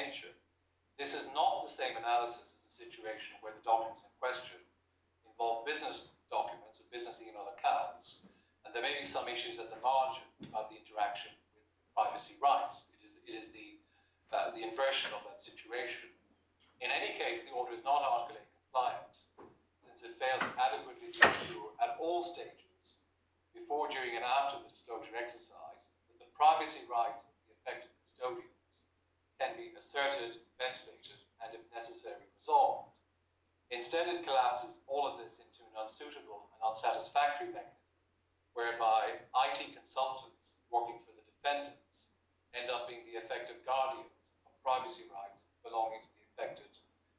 mention, this is not the same analysis as a situation where the documents in question involve business documents or business email accounts, and there may be some issues at the margin of the interaction with privacy rights. It is the inversion of that situation. In any case, the order is not Article 8 compliant, since it fails adequately to ensure at all stages, before, during, and after the disclosure exercise, that the privacy rights of the affected custodians can be asserted, ventilated, and if necessary, resolved. Instead, it collapses all of this into an unsuitable and unsatisfactory mechanism, whereby IT consultants working for the defendants end up being the effective guardians of privacy rights belonging to the affected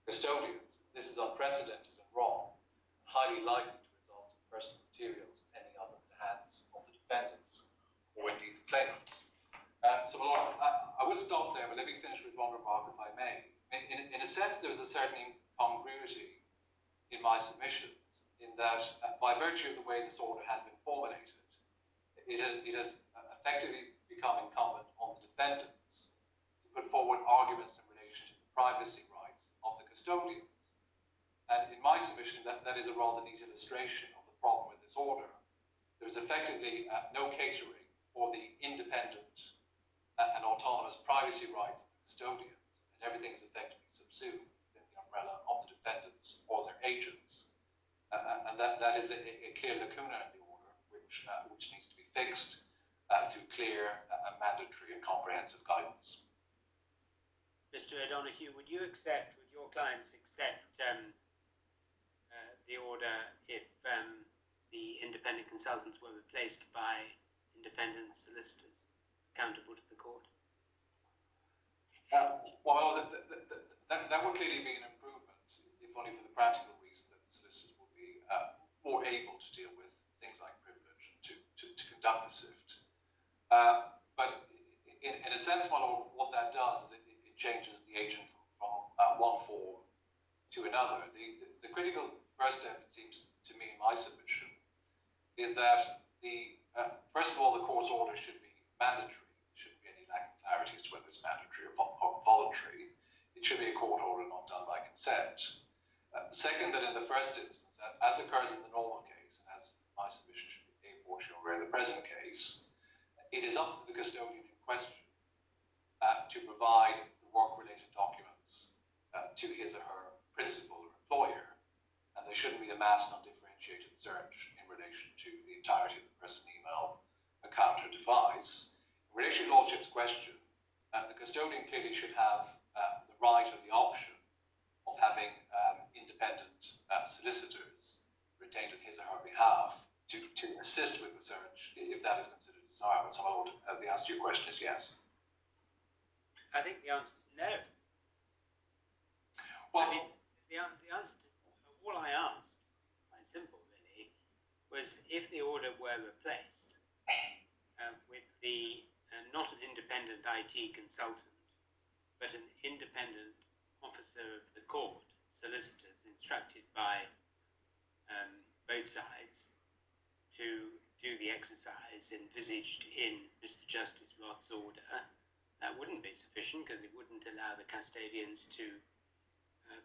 custodians. This is unprecedented and wrong, and highly likely to result in personal materials ending up in the hands of the defendants, or indeed the claimants. So, Lord, I will stop there, but let me finish with one remark, if I may. In a sense, there's a certain incongruity in my submissions, in that by virtue of the way this order has been formulated, it has effectively become incumbent on the defendants to put forward arguments in relation to the privacy rights of the custodians. And in my submission, that is a rather neat illustration of the problem with this order. There's effectively no catering for the independent and autonomous privacy rights of the custodians, and everything is effectively subsumed within the umbrella of the defendants or their agents. And that is a clear lacuna in the order, which needs to be fixed through clear, mandatory, and comprehensive guidance. Mr. O'Donoghue, would your clients accept the order if the independent consultants were replaced by independent solicitors accountable to the court? Well, that would clearly be an improvement, if only for the practical reason that the solicitors will be more able to deal with things like privilege and to conduct the SIFT. But in a sense, my lord, what that does is it changes the agent from one form to another. The critical first step, it seems to me, in my submission, is that first of all, the court's order should be mandatory. There shouldn't be any lack of clarity as to whether it's mandatory or voluntary. It should be a court order not done by consent. Second, that in the first instance, as occurs in the normal case, and as my submission should be A4 should aware in the present case, it is up to the custodian in question to provide the work-related documents to his or her principal or employer, and there shouldn't be a mass and undifferentiated search in relation to the entirety of the personal email account or device. In relation to Lordship's question, the custodian clearly should have the right or the option of having independent solicitors retained on his or her behalf to assist with the search if that is considered desirable. So the answer to your question is yes. I think the answer is no. Well, I mean, the answer to all I asked, quite simple really, was if the order were replaced with the not an independent IT consultant, but an independent officer of the court, solicitors instructed by both sides to do the exercise envisaged in Mr. Justice Roth's order, that wouldn't be sufficient because it wouldn't allow the custodians to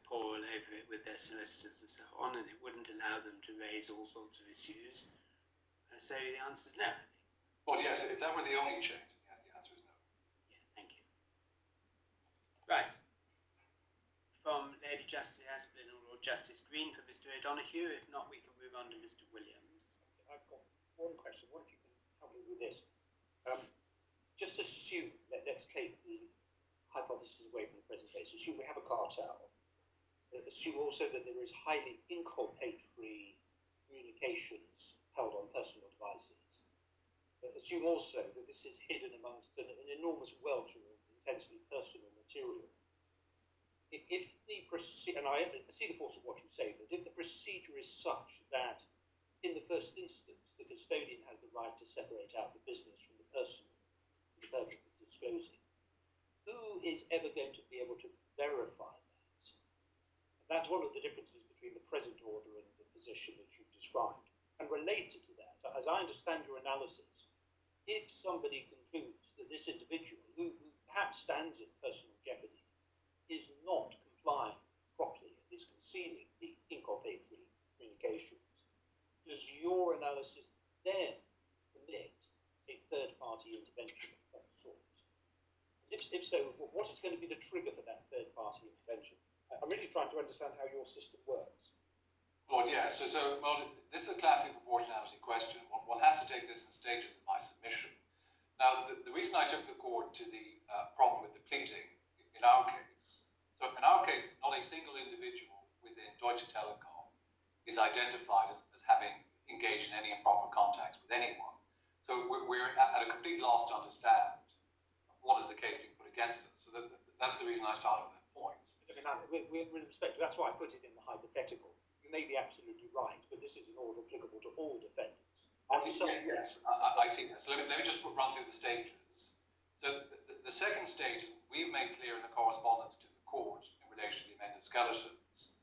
pore all over it with their solicitors and so on, and it wouldn't allow them to raise all sorts of issues. So the answer is no, I think. Well, yes, if that were the only change, yes, the answer is no. Yeah, thank you. Right. From Lady Justice Asplin or Lord Justice Green for Mr. O'Donoghue. If not, we can move on to Mr. Williams. I've got one question. What if you can help me with this? Just assume, let's take the hypothesis away from the present case. Assume we have a cartel. Assume also that there is highly inculpatory communications held on personal devices. Assume also that this is hidden amongst an enormous welter of intensely personal material. If the and I see the force of what you say, but if the procedure is such that in the first instance the custodian has the right to separate out the business from the personal for the purpose of disclosing, who is ever going to be able to verify that? And that's one of the differences between the present order and the position that you've described. And related to that, as I understand your analysis, if somebody concludes that this individual, who perhaps stands in personal jeopardy your analysis then permit a third-party intervention of some sort? If so, what is going to be the trigger for that third-party intervention? I'm really trying to understand how your system works. Lord, yes. Well, this is a classic proportionality question. One has to take this in stages in my submission. Now, the reason I took the court to the problem with the pleading in our case, so in our case, not a single individual within Deutsche Telekom is identified as having engaged in any improper contacts with anyone. So we're at a complete loss to understand what is the case being put against us. So that's the reason I started with that point. I mean, with respect to, that's why I put it in the hypothetical. You may be absolutely right, but this is an order applicable to all defendants. Yes, I see that. So let me just run through the stages. So the second stage, we've made clear in the correspondence to the court in relation to the amended skeletons,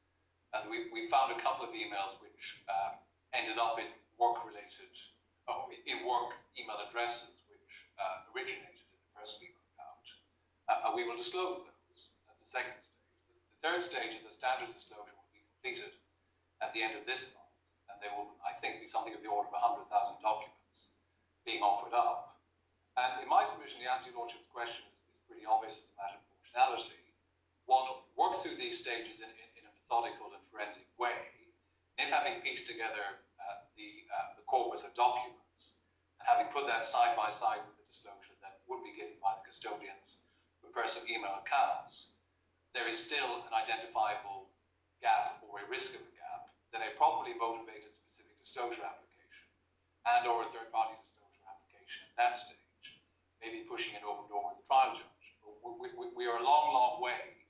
and we found a couple of emails which ended up in work email addresses which originated in the personal email account. And we will disclose those. That's the second stage. The third stage is the standard disclosure will be completed at the end of this month, and there will, I think, be something of the order of 100,000 documents being offered up. And in my submission, the answer to your Lordship's question is pretty obvious as a matter of proportionality. One works through these stages in a methodical and forensic way, and if having pieced together the corpus of documents, and having put that side by side with the disclosure that would be given by the custodians for personal email accounts, there is still an identifiable gap or a risk of a gap, then a properly motivated specific disclosure application and or a third-party disclosure application at that stage may be pushing an open door with the trial judge. We are a long, long way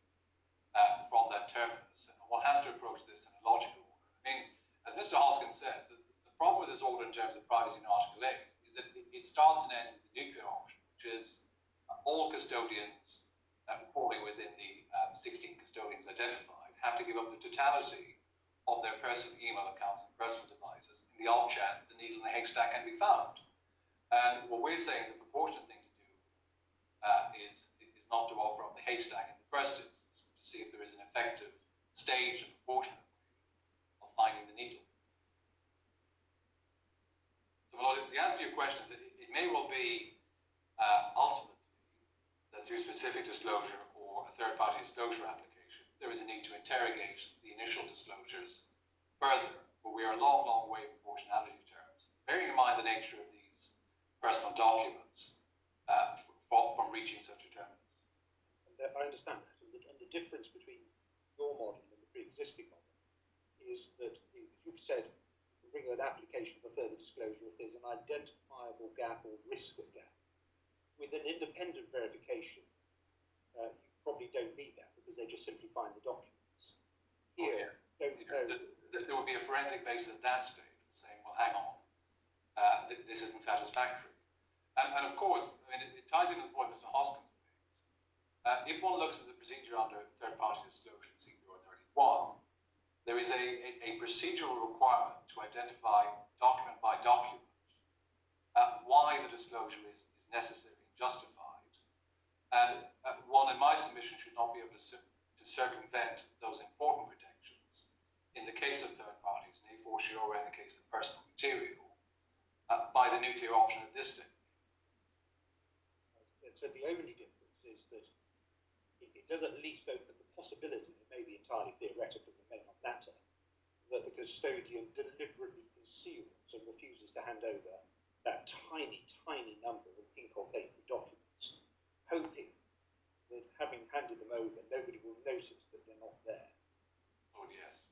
from that terminus, and one has to approach this in a logical order. I mean, as Mr. Hoskins says, the problem with this order in terms of privacy in Article 8 is that it starts and ends with the nuclear option, which is all custodians falling within the 16 custodians identified have to give up the totality of their personal email accounts and personal devices in the off chance that the needle in the haystack can be found. And what we're saying the proportionate thing to do is not to offer up the haystack in the first instance, to see if there is an effective staged and proportionate way of finding the needle. So, my Lord, the answer to your question is that it may well be ultimately that through specific disclosure or a third-party disclosure application, there is a need to interrogate the initial disclosures further, but we are a long, long way in proportionality terms, bearing in mind the nature of these personal documents from reaching such a terminus. And I understand that, and the difference between your model and the pre-existing model is that, as you've said, you bring an application for further disclosure if there's an identifiable gap or risk of gap. With an independent verification, you probably don't need that because they just simply find the documents. Here, there would be a forensic basis at that stage saying, well, hang on, this isn't satisfactory. And of course, I mean, it ties into the point Mr. Hoskins made. If one looks at the procedure under third-party disclosure in CPR 31, there is a procedural requirement to identify document by document why the disclosure is necessary and justified. And one, in my submission, should not be able to circumvent those important protections in the case of third parties, and a fortiori in the case of personal material, by the nuclear option at this stage. So the only difference is that it does at least open the possibility, it may be entirely theoretical, it may not matter, that the custodian deliberately conceals and refuses to hand over that tiny, tiny number of inculpatory documents, hoping that having handed them over, nobody will notice that they're not there. Oh, yes.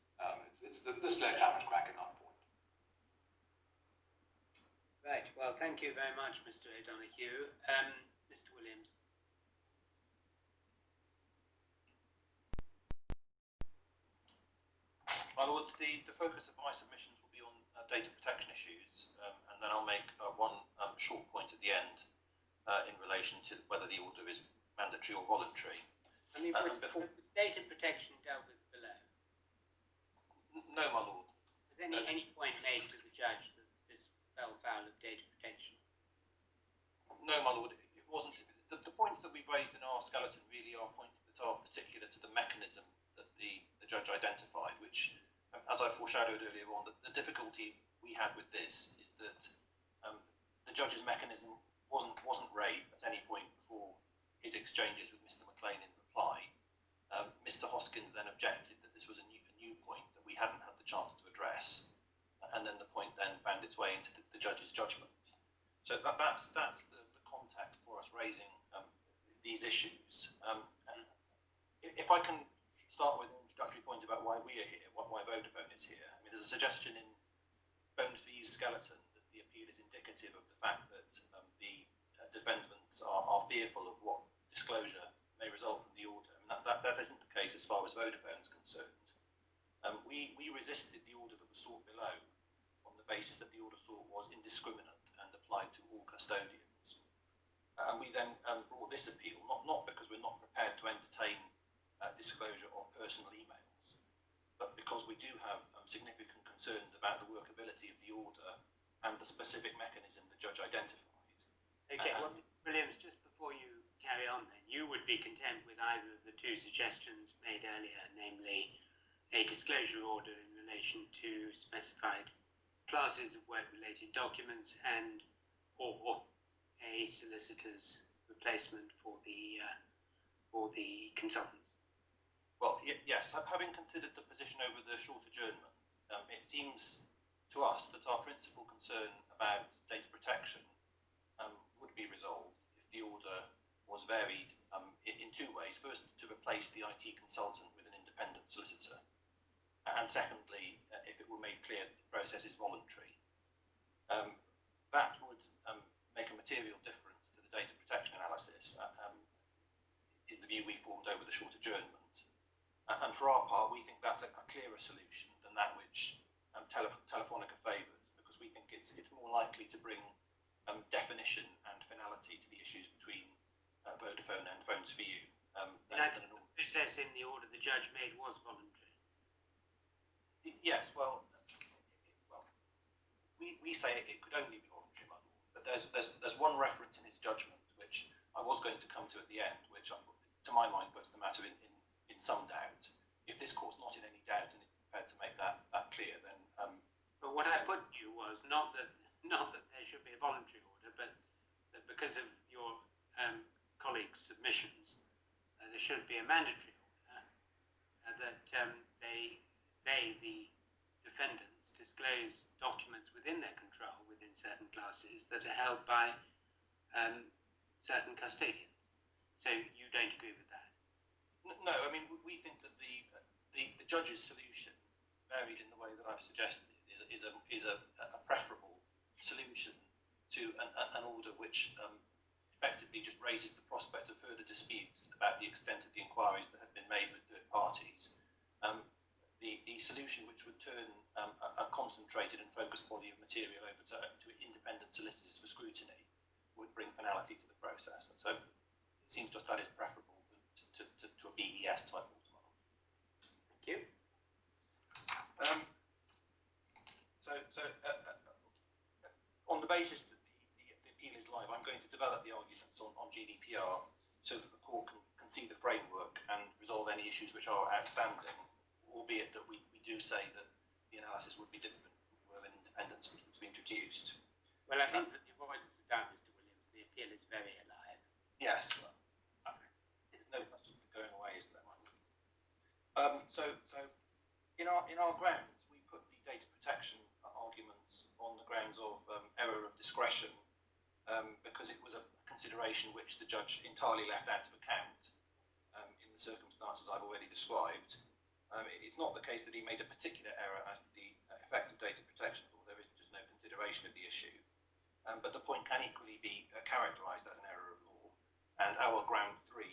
It's the sledgehammer cracking on point. Right. Well, thank you very much, Mr. O'Donoghue. Mr. Williams. My Lord, the focus of my submissions will be on data protection issues, and then I'll make one short point at the end in relation to whether the order is mandatory or voluntary. I mean, was data protection dealt with below? No, my Lord. Was any point made to the judge that this fell foul of data protection? No, my Lord, it wasn't. The points that we've raised in our skeleton really are points that are particular to the mechanism that the judge identified, which, as I foreshadowed earlier on, the difficulty we had with this is that the judge's mechanism wasn't raised at any point before his exchanges with Mr. McLean in reply. Mr. Hoskins then objected that this was a new point that we hadn't had the chance to address, and then the point then found its way into the judge's judgment. So that's the context for us raising these issues. And if I can start with an introductory point about why we are here, why Vodafone is here. I mean, there's a suggestion in Bones for Use Skeleton that the appeal is indicative of the fact that the defendants are fearful of what disclosure may result from the order. I mean, that isn't the case as far as Vodafone is concerned. We resisted the order that was sought below on the basis that the order sought was indiscriminate and applied to all custodians. And we then brought this appeal, not because we're not prepared to entertain disclosure of personal emails, but because we do have significant concerns about the workability of the order and the specific mechanism the judge identified. Okay, well, Mr. Williams, just before you carry on then, you would be content with either of the two suggestions made earlier, namely a disclosure order in relation to specified classes of work-related documents and or a solicitor's replacement for the consultants. Well, yes, having considered the position over the short adjournment, it seems to us that our principal concern about data protection would be resolved if the order was varied in two ways. First, to replace the IT consultant with an independent solicitor, and secondly, if it were made clear that the process is voluntary. That would make a material difference to the data protection analysis, is the view we formed over the short adjournment. And for our part, we think that's a clearer solution than that which Telefonica favours, because we think it's more likely to bring definition and finality to the issues between Vodafone and Phones for You. And I think the process in the order the judge made was voluntary. Yes, well, we say it could only be voluntary, my lord, but there's one reference in his judgment which I was going to come to at the end, which to my mind puts the matter in some doubt. If this court's not in any doubt and is prepared to make that clear, then. But what I put to you was not that there should be a voluntary order, but that because of your colleagues' submissions, there should be a mandatory order that the defendants disclose documents within their control within certain classes that are held by certain custodians. So you don't agree with that? No, I mean, we think that the judge's solution, varied in the way that I've suggested, is a preferable solution to an order which effectively just raises the prospect of further disputes about the extent of the inquiries that have been made with third parties. The solution which would turn a concentrated and focused body of material over to independent solicitors for scrutiny would bring finality to the process. And so it seems to us that is preferable to a BES type order. Thank you. On the basis that the appeal is live, I'm going to develop the arguments on GDPR so that the court can see the framework and resolve any issues which are outstanding, albeit that we do say that the analysis would be different were an independent system to be introduced. Well, I think that the avoidance of doubt, Mr. Williams, the appeal is very alive. Yes. There's no question for going away, is there, Michael? So in our grounds, we put the data protection arguments on the grounds of error of discretion, because it was a consideration which the judge entirely left out of account in the circumstances I've already described. It's not the case that he made a particular error as to the effect of data protection law. There is just no consideration of the issue. But the point can equally be characterised as an error of law. And our ground 3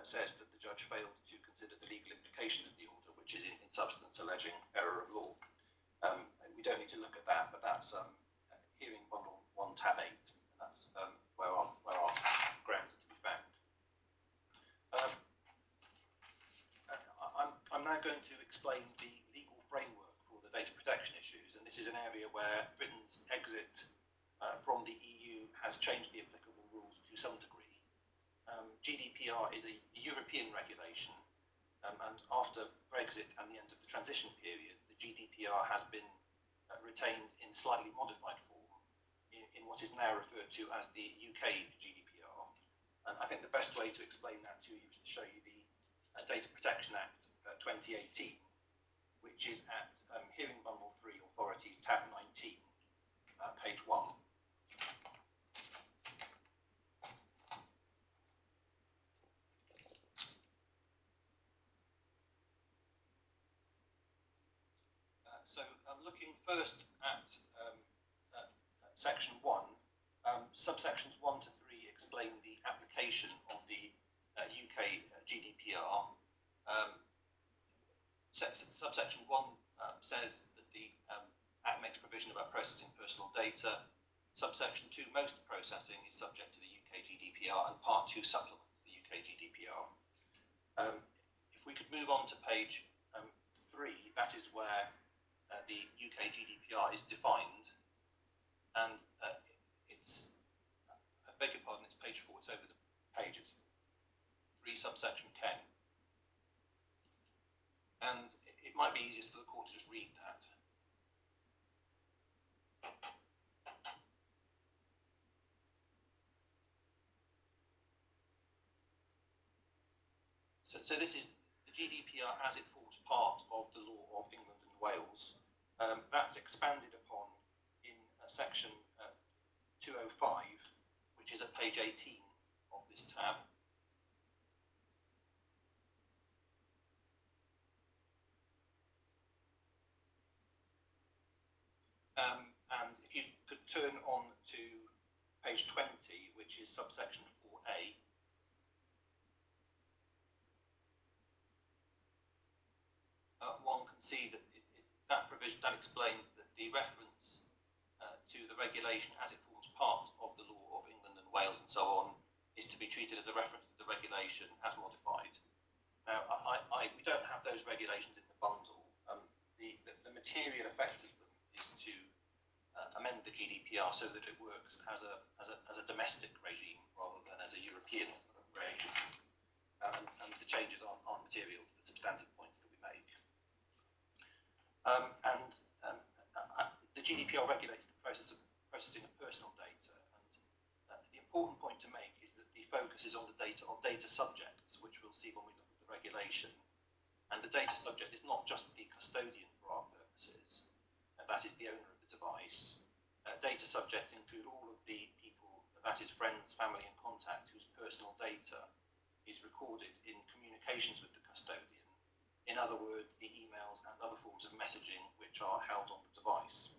says that the judge failed to consider the legal implications of the order, which is in substance alleging error of law. We don't need to look at that, but that's hearing bundle 1 tab 8. And that's where our grounds are to be found. I'm now going to explain the legal framework for the data protection issues, and this is an area where Britain's exit from the EU has changed the applicable rules to some degree. GDPR is a European regulation, and after Brexit and the end of the transition period, the GDPR has been retained in slightly modified form in what is now referred to as the UK GDPR. And I think the best way to explain that to you is to show you the Data Protection Act 2018, which is at Hearing Bundle 3 Authorities, tab 19, page 1. So I'm looking first at section 1. Subsections 1 to 3 explain the application of the UK GDPR. Subsection 1 says that the Act makes provision about processing personal data. Subsection 2, most processing is subject to the UK GDPR, and Part 2 supplements the UK GDPR. If we could move on to page 3, that is where the UK GDPR is defined, and it's, I beg your pardon, it's page 4, it's over the pages. 3 subsection 10. And it might be easiest for the court to just read that. So this is the GDPR as it forms part of the law of England and Wales. That's expanded upon in section 205, which is at page 18 of this tab. And if you could turn on to page 20, which is subsection 4A. One can see that that provision, that explains that the reference to the regulation as it forms part of the law of England and Wales and so on is to be treated as a reference to the regulation as modified. Now, we don't have those regulations in the bundle. The material effect of them is to amend the GDPR so that it works as a domestic regime rather than as a European regime. And the changes aren't material to the substantive points that we make. The GDPR regulates the processing of personal data, and the important point to make is that the focus is on the data of data subjects, which we'll see when we look at the regulation. And the data subject is not just the custodian for our purposes, that is the owner of the device. Data subjects include all of the people, that is friends, family and contact, whose personal data is recorded in communications with the custodian. In other words, the emails and other forms of messaging which are held on the device.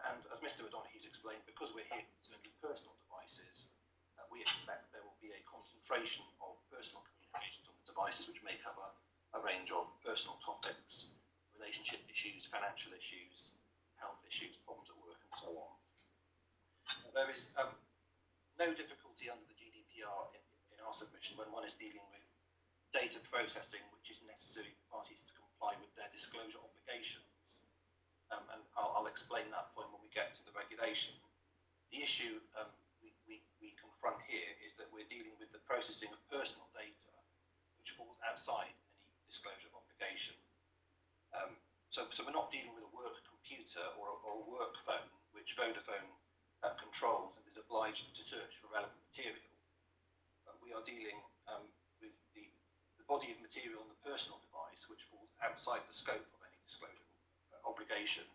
And as Mr. O'Donoghue's explained, because we're here concerning personal devices, we expect there will be a concentration of personal communications on the devices which may cover a range of personal topics, relationship issues, financial issues, health issues, problems at work and so on. There is no difficulty under the GDPR in our submission when one is dealing with data processing which is necessary for parties to comply with their disclosure obligations. And I'll explain that point when we get to the regulation. The issue we confront here is that we're dealing with the processing of personal data which falls outside any disclosure obligation. So we're not dealing with a work computer or a work phone which Vodafone controls and is obliged to search for relevant material. We are dealing with the body of material on the personal device which falls outside the scope of any disclosure obligation,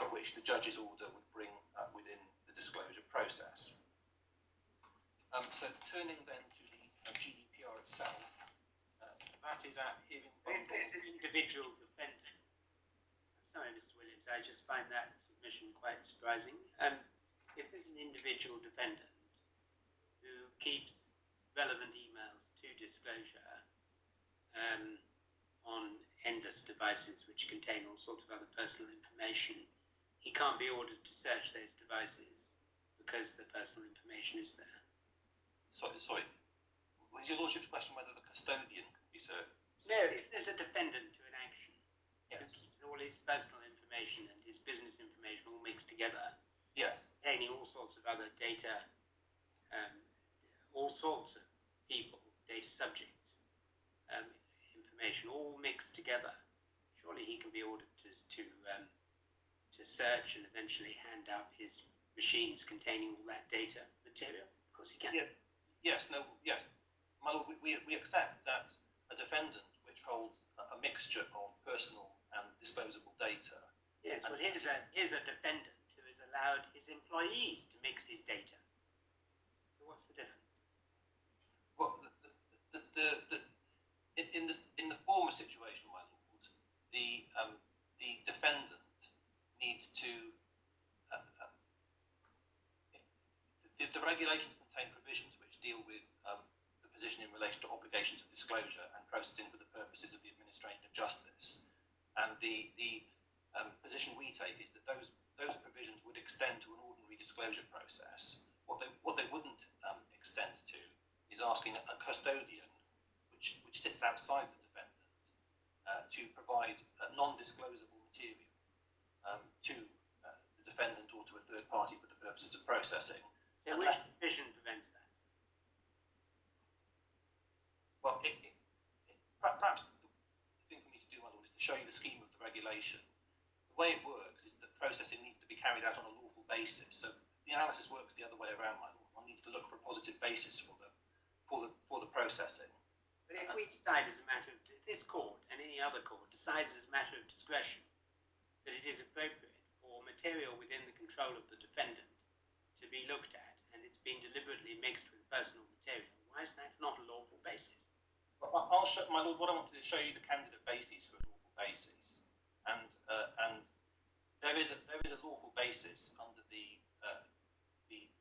but which the judge's order would bring within the disclosure process. So turning then to the GDPR itself, that is at hearing bundle. There's an individual defendant. I'm sorry, Mr. Williams, I just find that submission quite surprising. If there's an individual defendant who keeps relevant emails to disclosure on endless devices which contain all sorts of other personal information, he can't be ordered to search those devices because the personal information is there. Sorry. Was your Lordship's question whether the custodian can be searched? No, if there's a defendant to an action, yes, all his personal information and his business information all mixed together, yes, containing all sorts of other data, all sorts of people, data subjects, information all mixed together, surely he can be ordered to to search and eventually hand out his machines containing all that data material? Of course he can. Yeah. Yes, no, yes. My lord, we accept that a defendant which holds a mixture of personal and disposable data. Yes, but here's a defendant who has allowed his employees to mix his data. So what's the difference? Well, in the former situation, my lord, the defendant needs to. The regulations contain provisions which deal with the position in relation to obligations of disclosure and processing for the purposes of the administration of justice. And the position we take is that those provisions would extend to an ordinary disclosure process. What they wouldn't extend to is asking a custodian, which sits outside the defendant, to provide non-disclosable material to the defendant or to a third party for the purposes of processing. So which provision prevents that? Well, perhaps the thing for me to do, my lord, is to show you the scheme of the regulation. The way it works is that processing needs to be carried out on a lawful basis. So the analysis works the other way around, my lord. One needs to look for a positive basis for the processing. But if we decide as a matter of this court and any other court decides as a matter of discretion that it is appropriate for material within the control of the defendant to be looked at, and it's been deliberately mixed with personal material, why is that not a lawful basis? Well, I'll show, my lord, what I wanted to show you the candidate basis for a lawful basis, and there is a lawful basis under the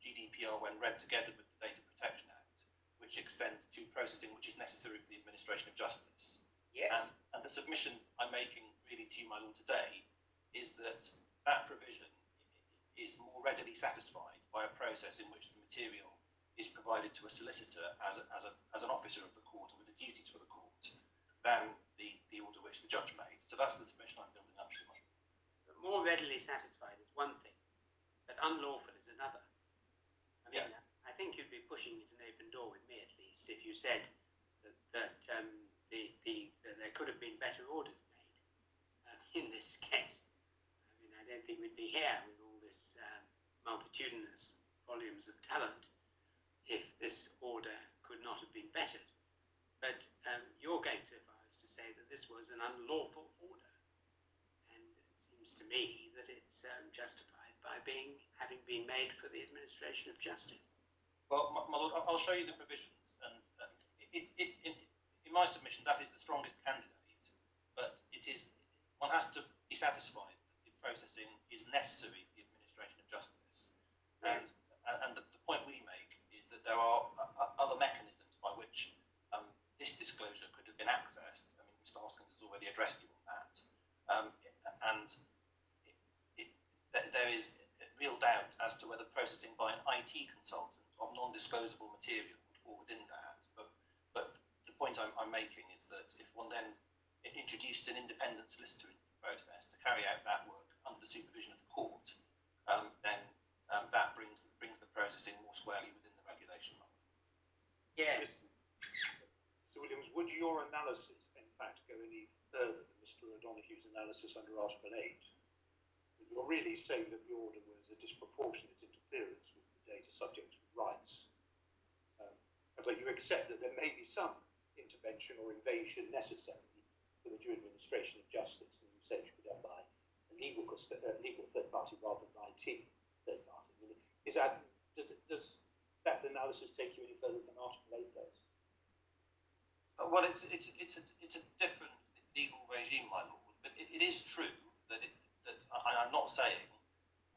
Gdpr when read together with the Data Protection Act, which extends to processing which is necessary for the administration of justice. Yes. And the submission I'm making really to you, my lord, today is that that provision is more readily satisfied by a process in which the material is provided to a solicitor as an officer of the court with the duties for the court than the order which the judge made. So that's the submission I'm building up to. But more readily satisfied is one thing, but unlawful is another. I mean, Yes. I think you'd be pushing it an open door with me, at least, if you said that there could have been better orders made in this case. I mean, I don't think we'd be here with all this multitudinous volumes of talent if this order could not have been bettered. But you're going so far as to say that this was an unlawful order, and it seems to me that it's justified by having been made for the administration of justice. Well, my lord, I'll show you the provisions, and in my submission, that is the strongest candidate, but one has to be satisfied that the processing is necessary for the administration of justice. Yes. And the point we make is that there are other mechanisms by which this disclosure could have been accessed. I mean, Mr. Hoskins has already addressed you on that. There is real doubt as to whether processing by an IT consultant of non-disclosable material would fall within that. But the point I'm making is that if one then introduces an independent solicitor into the process to carry out that work under the supervision of the court, then that brings the processing more squarely within the regulation. Yes. Mr. Williams, would your analysis, in fact, go any further than Mr. O'Donoghue's analysis under Article 8? You're really saying that the order was a disproportionate interference with the data subject's rights, but you accept that there may be some intervention or invasion necessary for the due administration of justice, and you say it should be done by a legal third party rather than IT third party. I mean, does that analysis take you any further than Article 8 does? Well, it's a different legal regime, my lord, but it is true that I'm not saying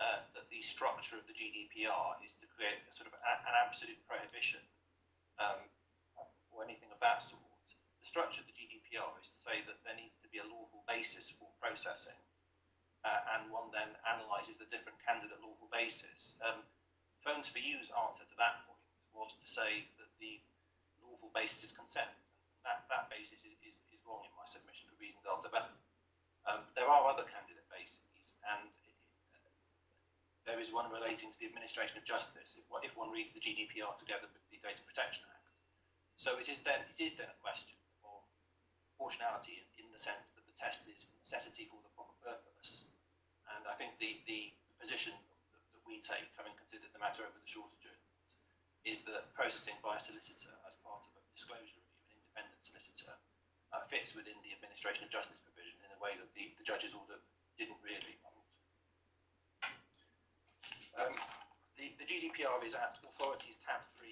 that the structure of the GDPR is to create a sort of an absolute prohibition or anything of that sort. The structure of the GDPR is to say that there needs to be a lawful basis for processing, and one then analyses the different candidate lawful basis. Phones for You's answer to that point was to say that the lawful basis is consent. That basis is wrong in my submission for reasons I'll develop. There are other candidate bases, and there is one relating to the administration of justice if one reads the GDPR together with the Data Protection Act. So it is then a question of proportionality in the sense that the test is necessity for the proper purpose. And I I think the position that we take, having considered the matter over the short adjournment, is that processing by a solicitor as part of a disclosure review, an independent solicitor, fits within the administration of justice provision in a way that the judge's order didn't really want. The GDPR is at Authorities tab 3,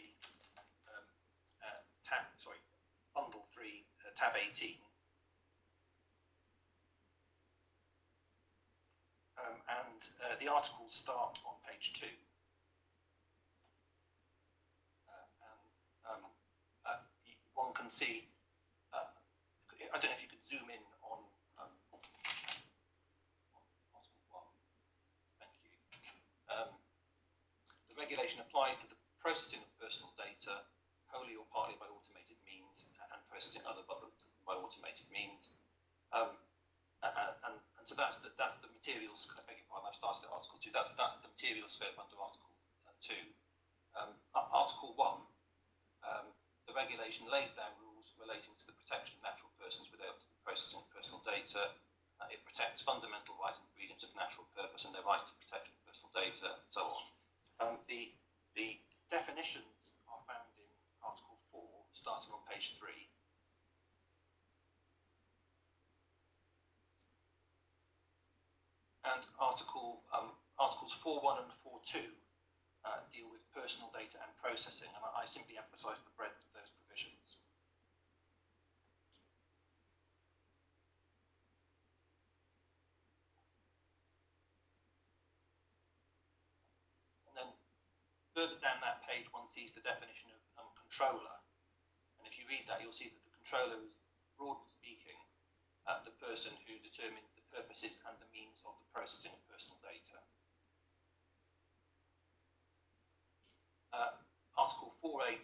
bundle 3, tab 18. The articles start on page 2. One can see, I don't know if you could zoom in on article 1. Thank you. The regulation applies to the processing of personal data wholly or partly by automated means and processing other by automated means. And so that's the materials. I beg your pardon, I've started at Article 2. That's the material scope under Article 2. Article 1, the regulation lays down rules relating to the protection of natural persons without the processing of personal data. It protects fundamental rights and freedoms of natural purpose and their right to protection of personal data, and so on. The definitions are found in Article 4, starting on page 3. And Articles 4.1 and 4.2 deal with personal data and processing, and I simply emphasise the breadth of those provisions. And then further down that page, one sees the definition of controller, and if you read that, you'll see that the controller is, broadly speaking, the person who determines the purposes and the means of the processing of personal data. Article 4.8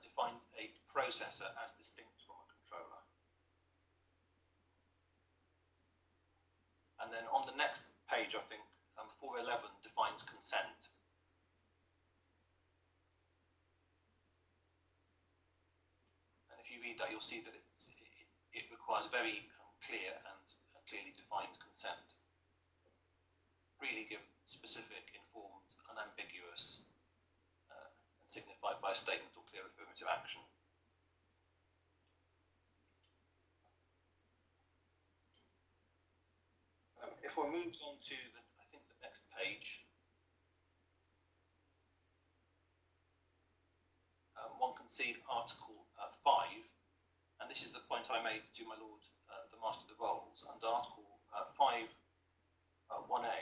defines a processor as distinct from a controller. And then on the next page, I think, 4.11 defines consent. And if you read that, you'll see that it requires very clear and clearly defined consent. Freely given, specific, informed, unambiguous, and signified by a statement or clear affirmative action. If one moves on to the next page, one can see Article 5, and this is the point I made to my Lord, the Master of the Rolls. Under Article 5, 1A,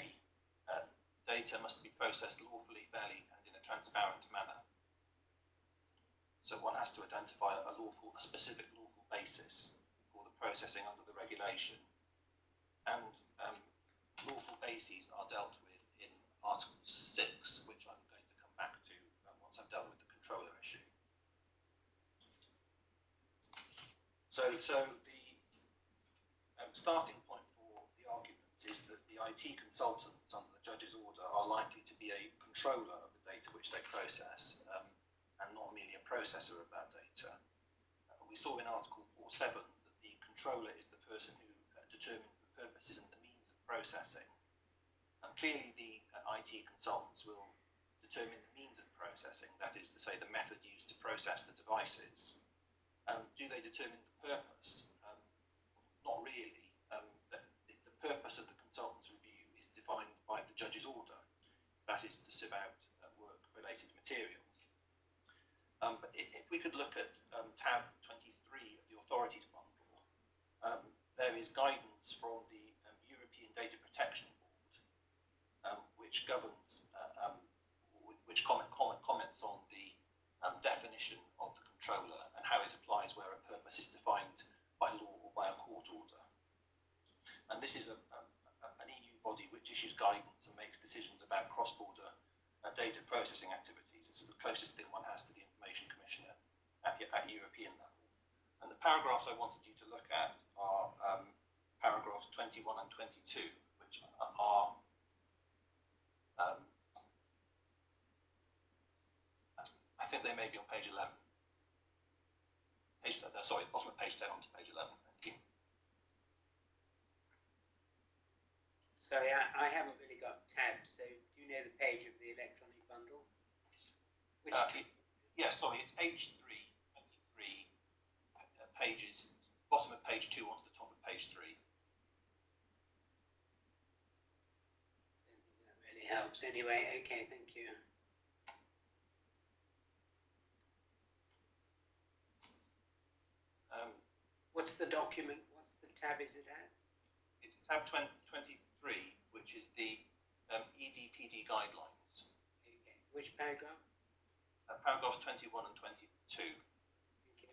data must be processed lawfully, fairly, and in a transparent manner. So one has to identify a specific lawful basis for the processing under the regulation. And lawful bases are dealt with in Article 6, which I'm going to come back to once I've dealt with the controller issue. So the starting point for the argument is that the IT consultants under the judge's order are likely to be a controller of the data which they process, and not merely a processor of that data. We saw in Article 4.7 that the controller is the person who determines the purposes and the means of processing. And clearly the IT consultants will determine the means of processing, that is to say the method used to process the devices. Do they determine the purpose? Not really. The purpose of the consultant's review is defined by the judge's order, that is to sieve out work-related material. But if we could look at tab 23 of the authorities bundle, there is guidance from the European Data Protection Board, which governs, which comments on the definition of the controller and how it applies where a purpose is defined by law or by a court order. And this is an EU body which issues guidance and makes decisions about cross-border data processing activities. It's the closest thing one has to the Information Commissioner at European level. And the paragraphs I wanted you to look at are paragraphs 21 and 22, which are I think they may be on page 11. Sorry, bottom of page 10 onto page 11. Thank you. Sorry, I haven't really got tabs. So do you know the page of the electronic bundle? Which yeah, sorry, it's H3, 23 pages, bottom of page 2 onto the top of page 3. I don't think that really helps. Anyway, okay, thank you. What's the document? What's the tab is it at? It's tab 23, which is the EDPD guidelines. Okay. Which paragraph? Paragraphs 21 and 22. Thank you.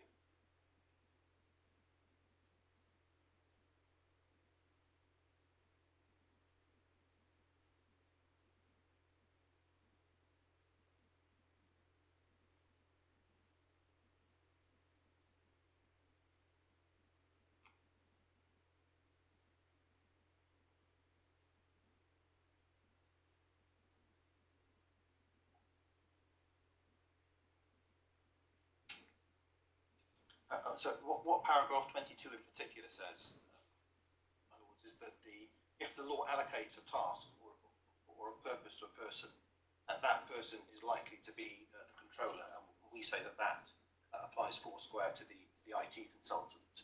So what paragraph 22 in particular says, in other words, is that if the law allocates a task or a purpose to a person, and that person is likely to be the controller, and we say that applies foursquare to the IT consultant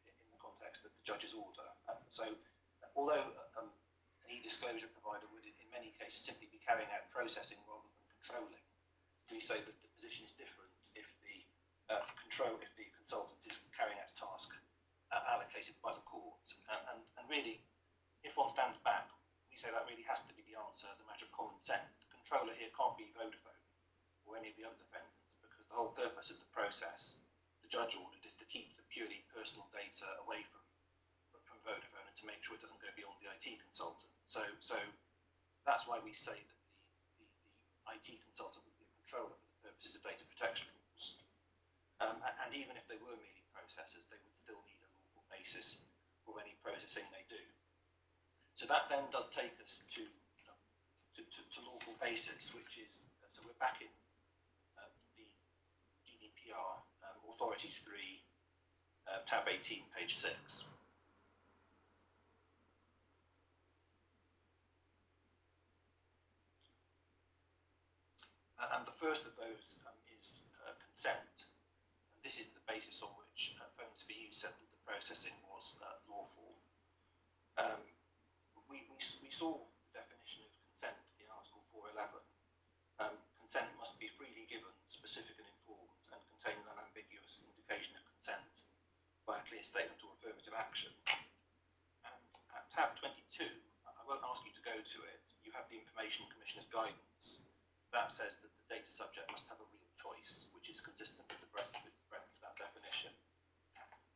in the context of the judge's order. So although an e-disclosure provider would in many cases simply be carrying out processing rather than controlling, we say that the position is different if the consultant is carrying out a task allocated by the court. And really, if one stands back, we say that really has to be the answer as a matter of common sense. The controller here can't be Vodafone or any of the other defendants, because the whole purpose of the process, the judge ordered, is to keep the purely personal data away from Vodafone and to make sure it doesn't go beyond the IT consultant. So that's why we say that the IT consultant would be a controller for the purposes of data protection rules. And even if they were merely processors, they would still need a lawful basis for any processing they do. So that then does take us to lawful basis, which is, so we're back in the Gdpr, Authorities 3, tab 18, page 6. And the first of those is consent. This is the basis on which Phones for You said that the processing was lawful. We saw the definition of consent in Article 411. Consent must be freely given, specific and informed, and contain an unambiguous indication of consent by a clear statement or affirmative action. And at tab 22, I won't ask you to go to it. You have the Information Commissioner's guidance. That says that the data subject must have a real choice, which is consistent with the breadth of that definition.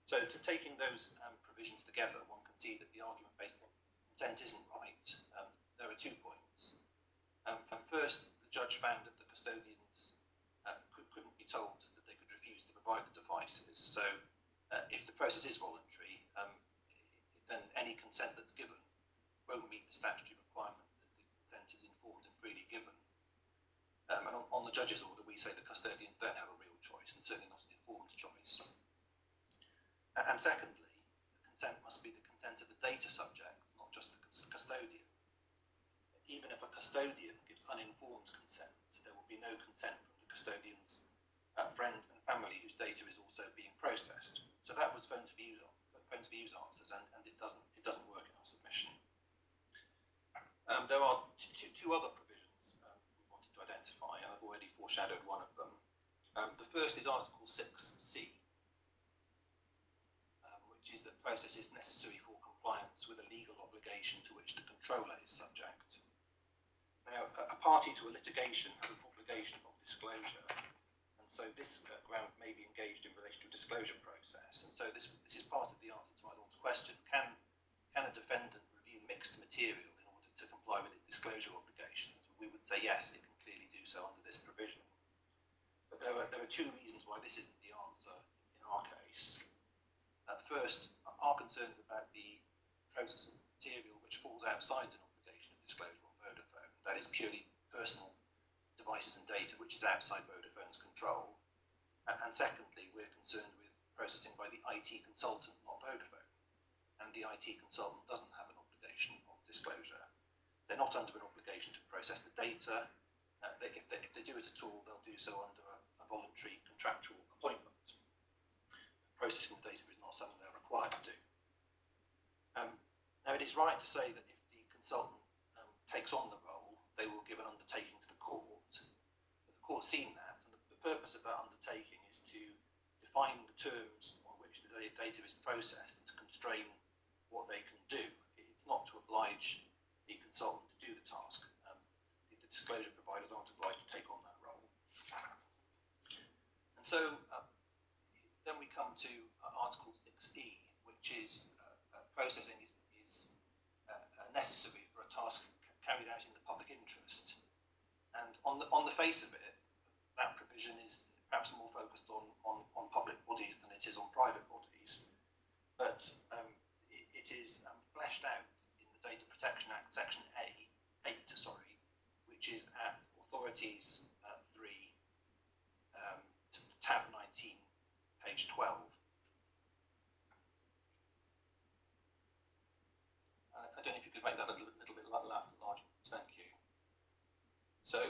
So to taking those provisions together, one can see that the argument based on consent isn't right. There are 2 points. First, the judge found that the custodians couldn't be told that they could refuse to provide the devices. So if the process is voluntary, then any consent that's given won't meet the statutory requirement that the consent is informed and freely given. And on the judge's order, we say the custodians don't have a real choice, and certainly not an informed choice. And secondly, the consent must be the consent of the data subject, not just the custodian. Even if a custodian gives uninformed consent, there will be no consent from the custodian's friends and family whose data is also being processed. So that was Phones for You's answers, and it doesn't work in our submission. There are two other provisions we wanted to identify, and I've already foreshadowed one of them. The first is Article 6C, which is that process is necessary for compliance with a legal obligation to which the controller is subject. Now, a party to a litigation has an obligation of disclosure, and so this ground may be engaged in relation to a disclosure process. And so this is part of the answer to my Lord's question: can a defendant review mixed material in order to comply with its disclosure obligations? We would say yes, it can clearly do so under this provision. But there are 2 reasons why this isn't the answer in our case. First, our concerns about the processing material which falls outside an obligation of disclosure on Vodafone. That is purely personal devices and data which is outside Vodafone's control. And secondly, we're concerned with processing by the IT consultant, not Vodafone. And the IT consultant doesn't have an obligation of disclosure. they're not under an obligation to process the data. If they do it at all, they'll do so under a voluntary contractual appointment. Processing the data is not something they're required to do. Now, it is right to say that if the consultant takes on the role, they will give an undertaking to the court. But the court's seen that, and the purpose of that undertaking is to define the terms on which the data is processed and to constrain what they can do. It's not to oblige the consultant to do the task. The disclosure providers aren't obliged to take on that role. And so then we come to Article 6E, which is processing is necessary for a task carried out in the public interest. And on the face of it, that provision is perhaps more focused on public bodies than it is on private bodies. But it is fleshed out in the Data Protection Act, Section 8, which is at Authorities 3, tab 19, page 12. I don't know if you could make that a little bit larger. Thank you. So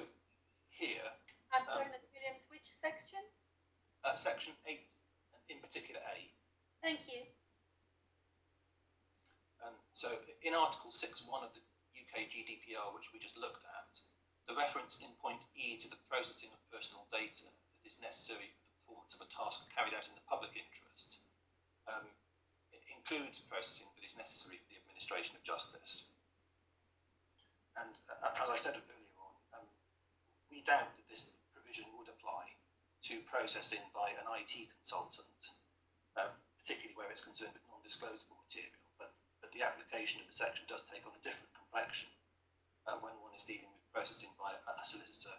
here, I'm sorry, Ms. Williams, which section? Section 8, and in particular A. Thank you. So in Article 6.1 of the UK Gdpr, which we just looked at, the reference in point E to the processing of personal data that is necessary for the performance of a task carried out in the public interest includes processing that is necessary for the administration of justice. And as I said earlier on, we doubt that this provision would apply to processing by an IT consultant, particularly where it's concerned with non-disclosable material. But the application of the section does take on a different complexion when one is dealing with processing by a solicitor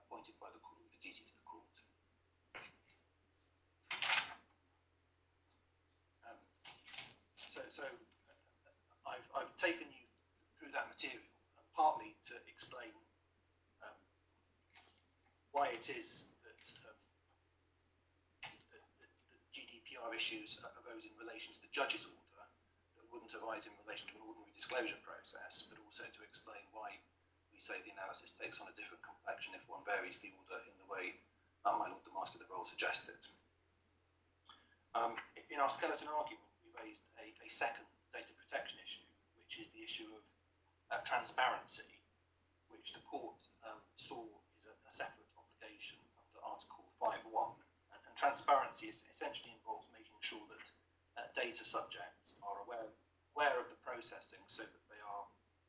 appointed by the court with the duties of the court. So I've taken you through that material partly to explain why it is that the GDPR issues arose in relation to the judge's order that wouldn't arise in relation to an ordinary disclosure process, but also to explain why we say the analysis takes on a different complexion if one varies the order in the way my Lord the Master of the Roll suggested. In our skeleton argument, we raised a second data protection issue, which is the issue of transparency, which the court saw is a separate obligation under Article 5.1. And transparency essentially involves making sure that data subjects are aware of the processing so that they are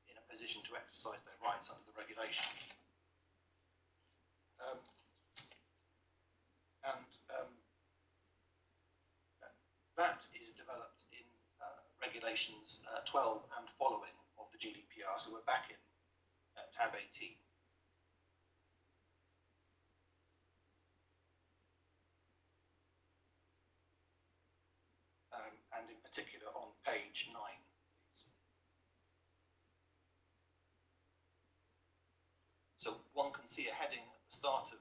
in a position to exercise their rights under the regulation. That is developed in regulations 12 and following of the GDPR, so we're back in tab 18. And in particular on page 9, please. So one can see a heading at the start of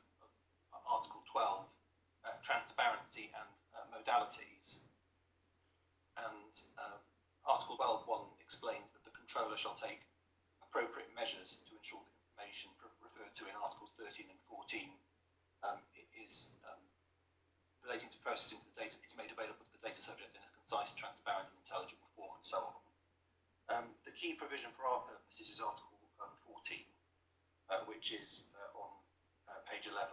Article 12, transparency and modalities. And Article 12.1 explains that the controller shall take appropriate measures to ensure that information referred to in Articles 13 and 14 is relating to processing the data is made available to the data subject in a concise, transparent and intelligible form, and so on. The key provision for our purposes is Article 14, which is on page 11.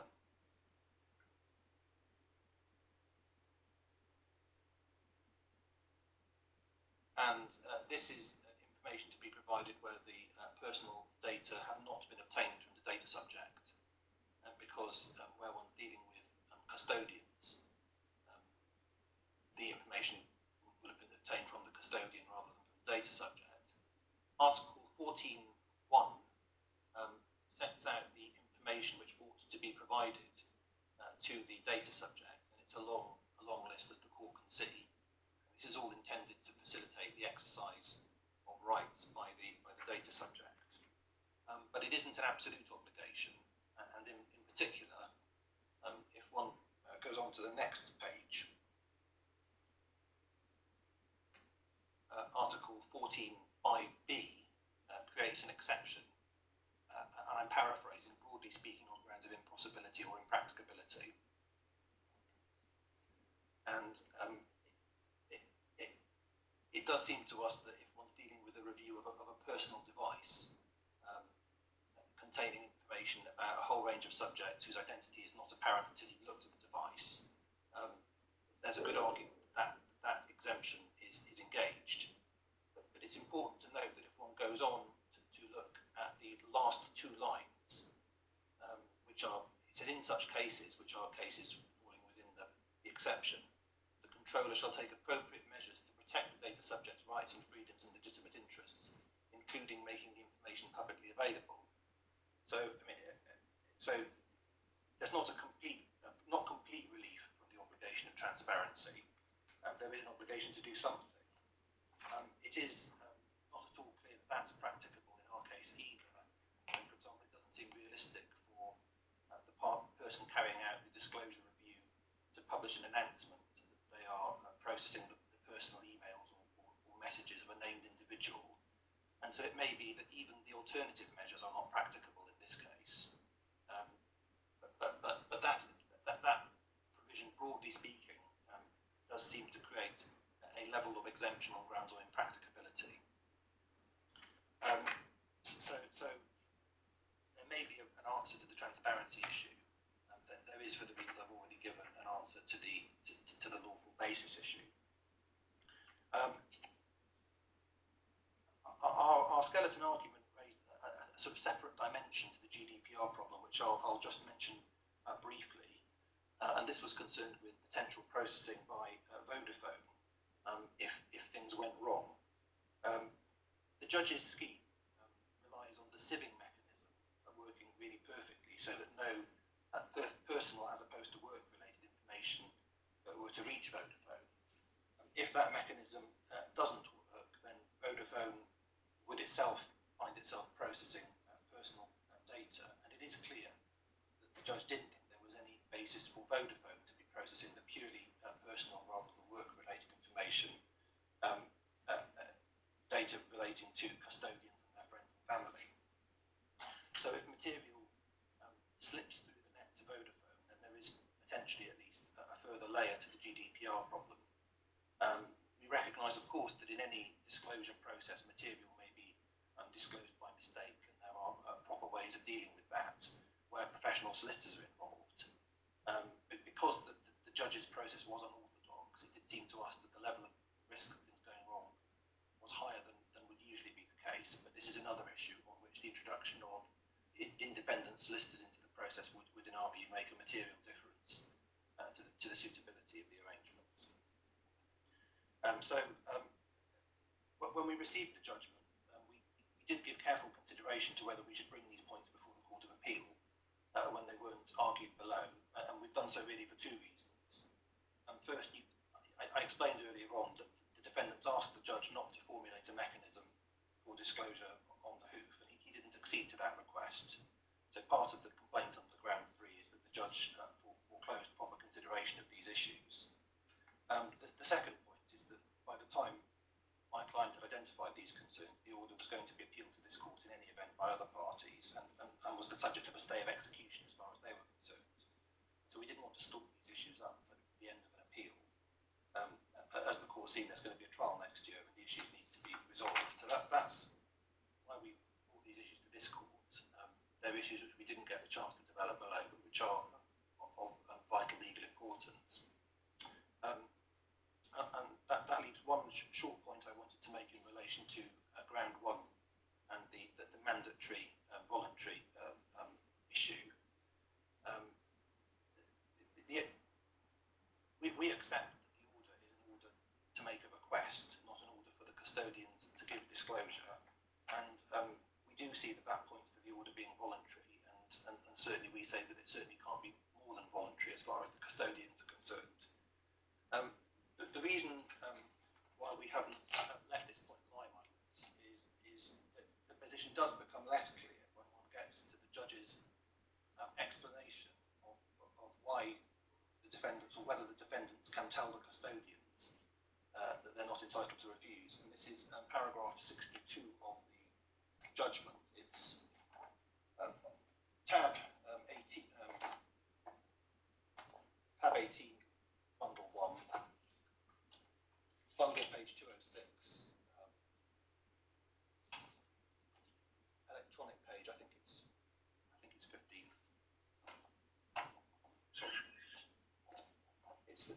And this is information to be provided where the personal data have not been obtained from the data subject, because where one's dealing with custodians, the information will have been obtained from the custodian rather than from the data subject. Article 14.1 sets out the information which ought to be provided to the data subject, and it's a long list, as the court can see. This is all intended to facilitate the exercise of rights by the data subject. But it isn't an absolute obligation, and in particular, if one goes on to the next page, Article 14.5b creates an exception I'm paraphrasing, broadly speaking, on grounds of impossibility or impracticability. And it does seem to us that if one's dealing with a review of a personal device containing information about a whole range of subjects whose identity is not apparent until you've looked at the device, there's a good argument that that exemption is engaged. But it's important to note that if one goes on to look at the last two lines, which are, it says in such cases, which are cases falling within the exception, the controller shall take appropriate measures to protect the data subject's rights and freedoms and legitimate interests, including making the information publicly available. So, I mean, so there's not complete relief from the obligation of transparency. There is an obligation to do something. It is not at all clear that that's practicable in our case either. For example, it doesn't seem realistic for the person carrying out the disclosure review to publish an announcement that they are processing the personal emails or messages of a named individual. And so it may be that even the alternative measures are not practicable in this case. But that provision, broadly speaking, does seem to create a level of exemption on grounds of impracticability. So there may be an answer to the transparency issue. There is, for the reasons I've already given, an answer to the lawful basis issue. Our skeleton argument raised a sort of separate dimension to the GDPR problem, which I'll just mention briefly. And this was concerned with potential processing by Vodafone if things went wrong. The judge's scheme relies on the sieving mechanism working really perfectly, so that no personal as opposed to work-related information were to reach Vodafone. If that mechanism doesn't work, then Vodafone would find itself processing personal data, and it is clear that the judge didn't think there was any basis for Vodafone to be processing the purely personal rather than work-related information, data relating to custodians and their friends and family. So if material slips through the net to Vodafone, then there is potentially at least a further layer to the GDPR problem. We recognise, of course, that in any disclosure process, material may be disclosed by mistake, and there are proper ways of dealing with that, where professional solicitors are involved. But because the judge's process was unorthodox, it did seem to us that the level of risk of things going wrong was higher than would usually be the case. But this is another issue on which the introduction of independent solicitors into the process would in our view, make a material difference to the suitability of the arrangements. When we received the judgment, we did give careful consideration to whether we should bring these points before the Court of Appeal when they weren't argued below, and we've done so really for two reasons. First, I explained earlier on that the defendants asked the judge not to formulate a mechanism for disclosure on the hoof, and he didn't accede to that request. So part of the complaint under ground 3 is that the judge foreclosed proper consideration of these issues. The second point is that by the time my client had identified these concerns, the order was going to be appealed to this court in any event by other parties, and was the subject of a stay of execution as far as they were concerned. So we didn't want to stalk these issues up for the end of an appeal. As the court's seen, there's going to be a trial next year, and the issues need to be resolved. So that's why we brought these issues to this court. They're issues which we didn't get the chance to develop below, but which are of vital legal importance. And that leaves one short point I wanted to make in relation to ground 1 and the mandatory voluntary issue. We accept that the order is an order to make a request, not an order for the custodians to give disclosure, and we do see that points to the order being voluntary, and certainly we say that it certainly can't be more than voluntary as far as the custodians are concerned. The reason why we haven't left this point lie, my lords, is that the position does become less clear when one gets to the judge's explanation of why the defendants, or whether the defendants can tell the custodians that they're not entitled to refuse. And this is paragraph 62 of the judgment. It's 418, bundle 1, bundle page 206, electronic page, I think it's 15. Sorry. It's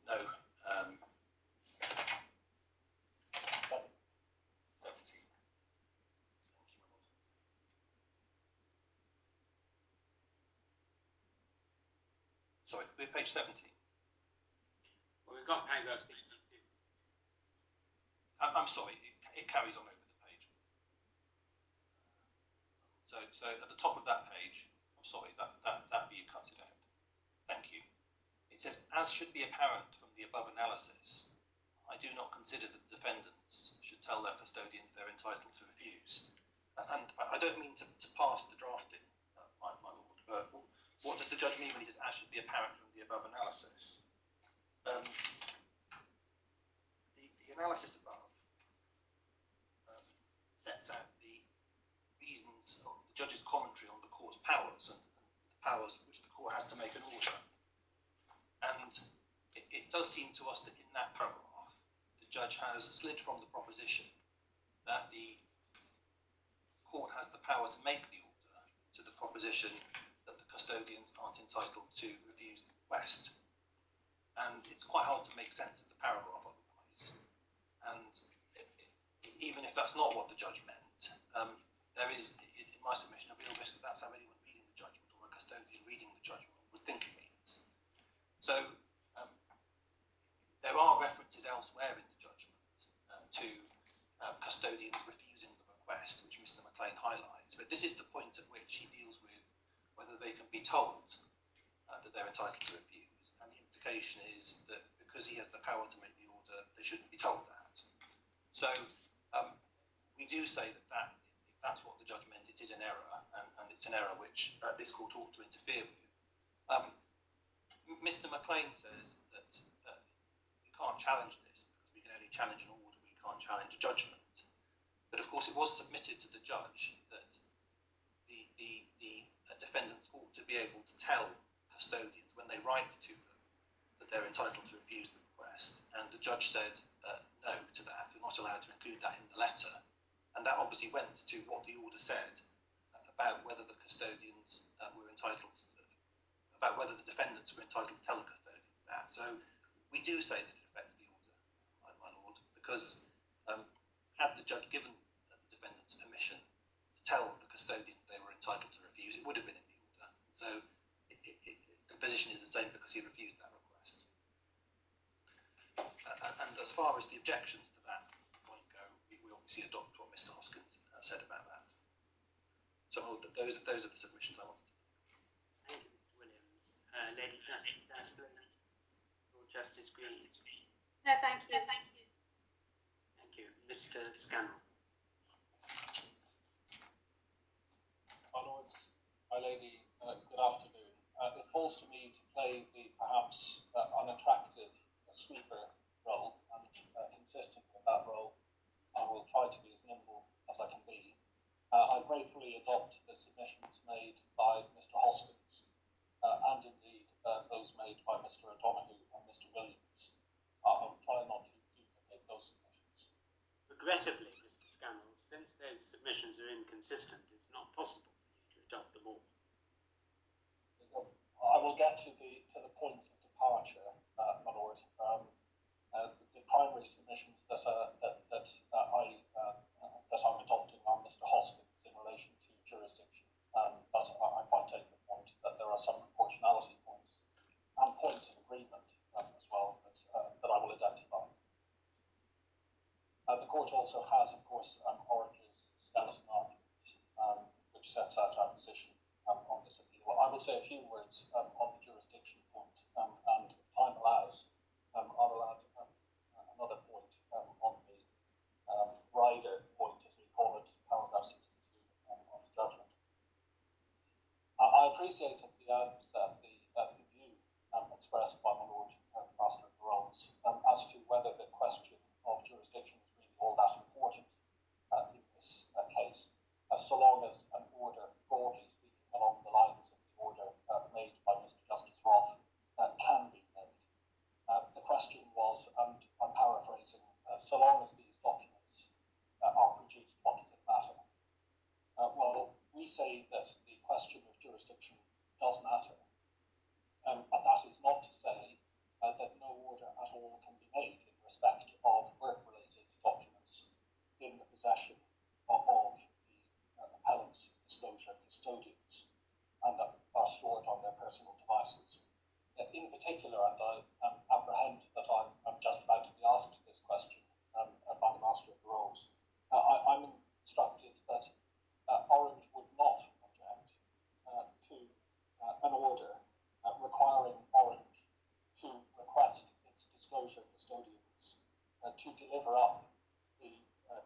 no, 17. Thank you, my lord. Sorry, we're page 17. Well, we've got paragraph 62. I'm sorry, it carries on over the page. So at the top of that page, I'm sorry, that view cuts it out. Thank you. It says, as should be apparent from the above analysis, I do not consider that the defendants should tell their custodians they're entitled to refuse. And I don't mean to pass the drafting, my lord, but what does the judge mean when he says, as should be apparent from the above analysis? The analysis above sets out the reasons of the judge's commentary on the court's powers and the powers which the court has to make an order. And it does seem to us that in that paragraph, the judge has slid from the proposition that the court has the power to make the order to the proposition that the custodians aren't entitled to refuse the request. And it's quite hard to make sense of the paragraph otherwise. And even if that's not what the judge meant, there is, in my submission, a real risk that that's how anyone reading the judgment or a custodian reading the judgment would think it means. So there are references elsewhere in the judgment to custodians refusing the request, which Mr. McLean highlights. But this is the point at which he deals with whether they can be told that they're entitled to refuse. And the implication is that because he has the power to make the order, they shouldn't be told that. So we do say that if that's what the judge meant, it is an error, and it's an error which this court ought to interfere with. Mr. McLean says that we can't challenge this because we can only challenge an order, we can't challenge a judgment. But of course, it was submitted to the judge that the defendants ought to be able to tell custodians when they write to them that they're entitled to refuse the request. And the judge said no to that. We're not allowed to include that in the letter. And that obviously went to what the order said about whether the custodians were entitled to, about whether the defendants were entitled to tell the custodians that. So we do say that it affects the order, my lord, because had the judge given the defendants permission to tell the custodians they were entitled to refuse, it would have been in the order. So the position is the same because he refused that request. And as far as the objections to that point go, we obviously adopt what Mr. Hoskins said about that. So those are the submissions I wanted to make. Thank you, Mr. Williams. Lady Justice Asplin or Justice Green? No, thank you. Thank you. Thank you. Mr. Scannell. My lords, my lady, good afternoon. It falls to me to play the perhaps unattractive sweeper role, and consistent with that role, I will try to be as nimble as I can be. I gratefully adopt the submissions made by Mr. Hoskins, and indeed those made by Mr. O'Donoghue and Mr. Williams. I will try not to duplicate those submissions. Regrettably, Mr. Scannell, since those submissions are inconsistent, it's not possible for you to adopt them all. I will get to the point of departure, my lord. The primary submissions that I'm adopting are Mr. Hoskins in relation to jurisdiction, but I quite take the point that there are some proportionality points and points of agreement as well that I will identify. The court also has, of course, Orange's skeleton argument, to deliver up the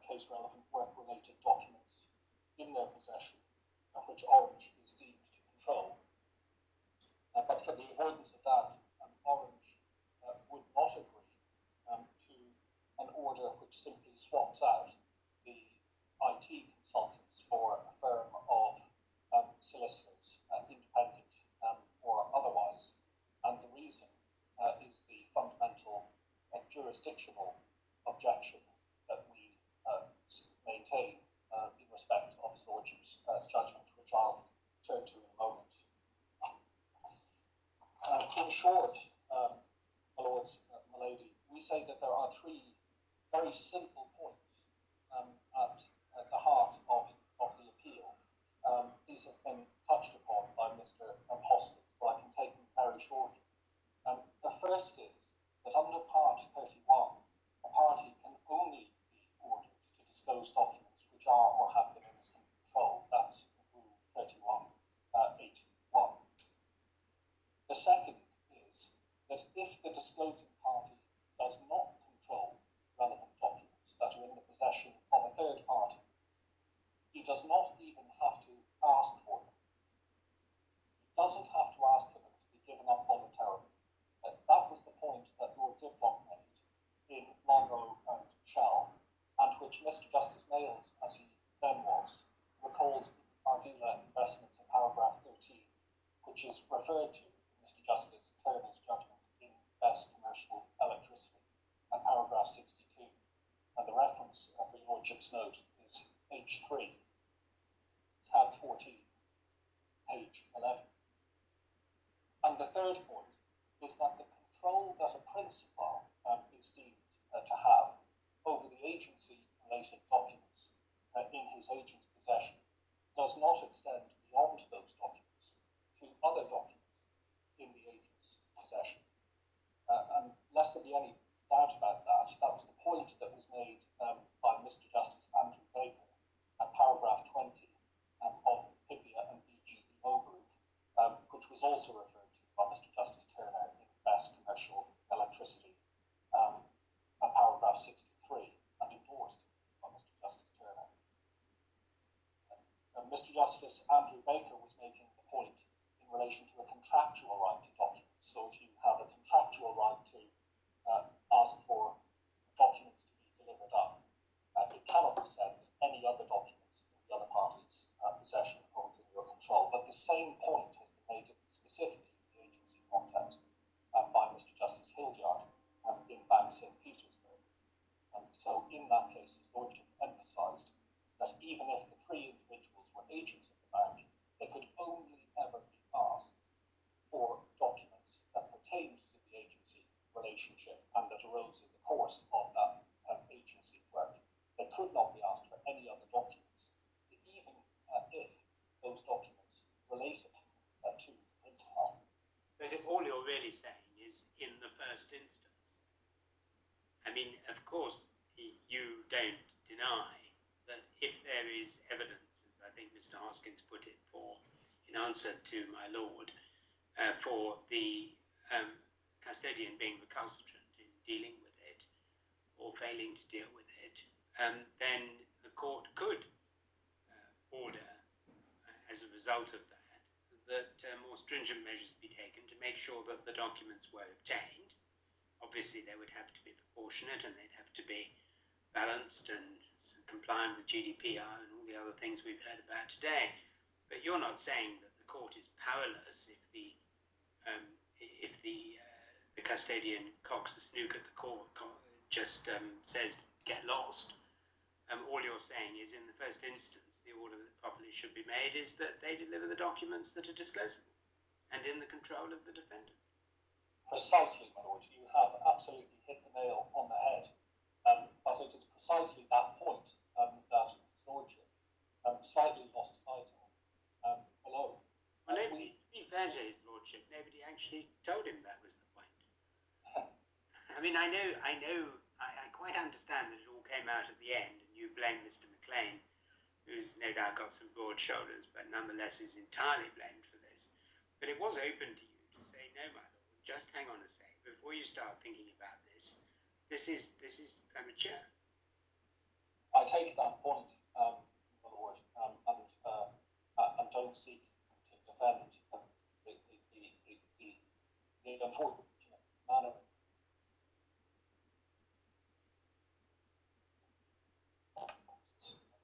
case-relevant work-related documents in their possession, which Orange is deemed to control. But for the avoidance of that, Orange would not agree to an order which simply swaps out the IT consultants for a firm of solicitors, independent or otherwise. And the reason is the fundamental jurisdictional objection that we maintain in respect of His Lordship's judgment, which I'll turn to in a moment. In short, my lords, my lady, we say that there are three very simple points at the heart of the appeal. These have been touched upon by Mr. Hoskins, but I can take them very shortly. The first is that under Part 31, a party can only be ordered to disclose documents which are or have been in its control. That's Rule 31(8)(1). The second is that if the disclosing party does not control relevant documents that are in the possession of a third party, he does not even have to ask for them. He doesn't have to ask for them to be given up voluntarily. That was the point that Lord Diblock made in Monroe and Shell, and which Mr. Justice Nails, as he then was, recalled in Ardila Investments in paragraph 13, which is referred to in Mr. Justice Turner's judgment in Best Commercial Electricity and paragraph 62. And the reference for Your Lordship's note is page 3, tab 14, page 11. And the third point is that the control that a principal is deemed to have over the agency-related documents in his agent's possession does not extend beyond those documents to other documents in the agent's possession. And lest there be any doubt about that, that was the point that was made by Mr. Justice Andrew Baker at paragraph 20 of PIPIA and BGEO Group, which was also referred to by Mr. Justice Turner in Best Commercial Electricity, at paragraph 63, and endorsed by Mr. Justice Turner. Mr. Justice Andrew Baker was making the point in relation to a contractual right to documents. So if you have a contractual right to ask for documents to be delivered up, it cannot be said that any other documents in the other party's possession are within your control. But the same point has been made specifically in the agency context by Mr. Justice Hildyard in Bank St. Petersburg. And so in that case, His Lordship emphasised that even if the three individuals were agents of the bank, they could only ever be asked for documents that pertained to the agency relationship and that arose in the course of that agency work. They could not be asked for any other documents, even if those documents related to the principal. But if all you're really saying is in the first instance, I mean, of course, you don't deny that if there is evidence, as I think Mr. Hoskins put it, in answer to my lord, for the custodian being recalcitrant in dealing with it or failing to deal with it, then the court could order, as a result of that more stringent measures be taken to make sure that the documents were obtained. Obviously, they would have to be proportionate and they'd have to be balanced and compliant with Gdpr and all the other things we've heard about today. But you're not saying that the court is powerless if the custodian cocks the snook at the court, just says get lost. All you're saying is, in the first instance, the order that properly should be made is that they deliver the documents that are disclosable and in the control of the defendant. Precisely, my lord. You have absolutely hit the nail on the head. But it is precisely that point that His Lordship slightly lost sight of below. Well, to be fair to His Lordship, nobody actually told him that was the point. I mean, I quite understand that it all came out at the end, and you blame Mr. McLean, who's no doubt got some broad shoulders, but nonetheless is entirely blamed for this. But it was open to you to say, no, my lord, just hang on a sec. Before you start thinking about this, This is premature. I take that point, my lord, and don't seek to defend the unfortunate manner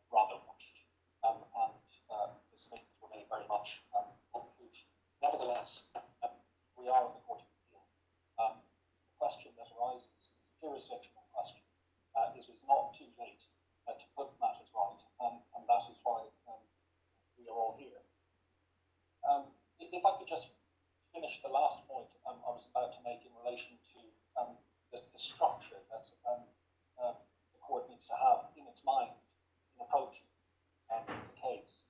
rather rushed, and the statements were made very much uncouth. Nevertheless, we are in the Court of Appeal. The question that arises is a jurisdictional question. It is not too late to put matters right, and that is why we are all here. If I could just finish the last point I was about to make in relation to the structure that the court needs to have in its mind in approaching the case.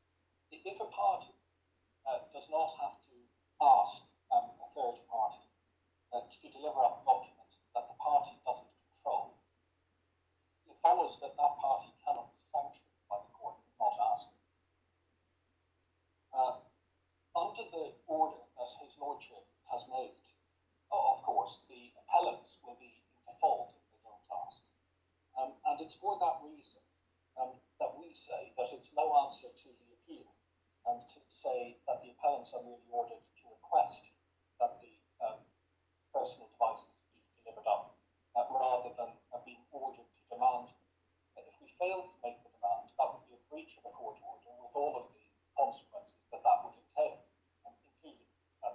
If a party does not have to ask a third party to deliver up documents that the party doesn't control, it follows that that party cannot be sanctioned by the court for not asking. Under the order that His Lordship has made, of course, the appellants will be in default if they don't ask. And it's for that reason that we say that it's no answer to the appeal and to say that the appellants are merely ordered to request that the personal devices be delivered up, rather than being ordered to demand them. If we fail to make the demand, that would be a breach of a court order with all of the consequences that would entail, including,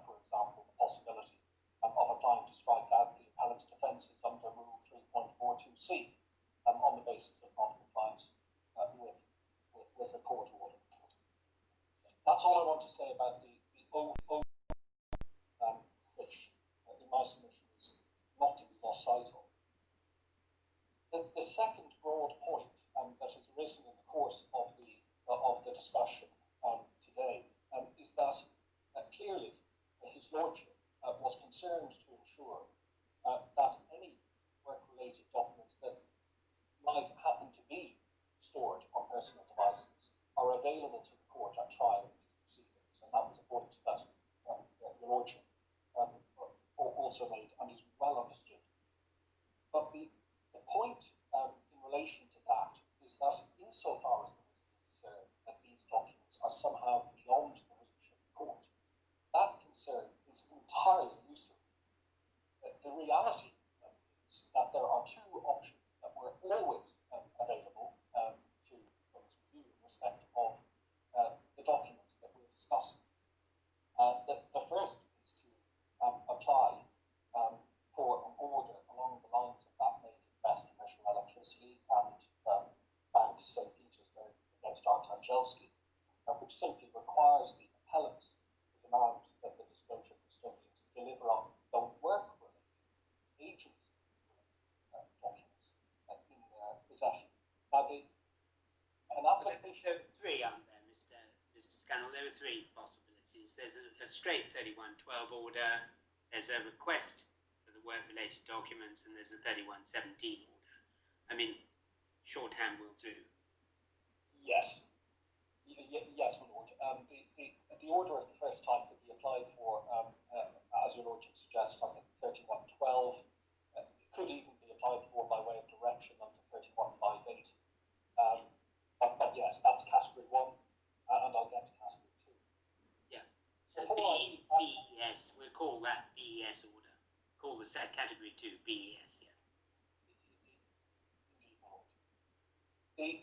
for example, the possibility of applying to strike out the appellant's defences under Rule 3.42c on the basis of non-compliance with the court order. That's all I want to say about the which, in my submission, is not to be lost sight of. The second broad point that has arisen in the course of the discussion today is that clearly His Lordship was concerned to ensure that any work-related documents that might happen to be stored on personal devices are available to the court at trial in these proceedings, and that was a point that Your Lordship also made and is well understood. But the point in relation to that is that insofar as there is concern that these documents are somehow beyond the reach of the court, that concern is entirely illusory. The reality is that there are two options that were always available to those review in respect of the documents that we're discussing. The first is to apply for an order along the lines of that made in Best Commercial Electricity and Bank St. Petersburg against Archangelski, which simply requires the appellants to demand that the disclosure custodians deliver up the work-related, agency-related documents in their possession. Now, an application... There are three, aren't there, Mr. Scannell? There are three possibilities. There's a straight 3112 order, there's a request for the work-related documents, and there's a 3117 order. I mean, shorthand will do. Yes. Yes, my lord. The order of the first type could be applied for, as Your Lordship suggests, under 3112. It could even be applied for by way of direction under 3158. But yes, that's category 1, and I'll get to category 2. Yeah. So BES, we'll call that BES order. Call the set category 2 BES, yeah. Indeed, my lord.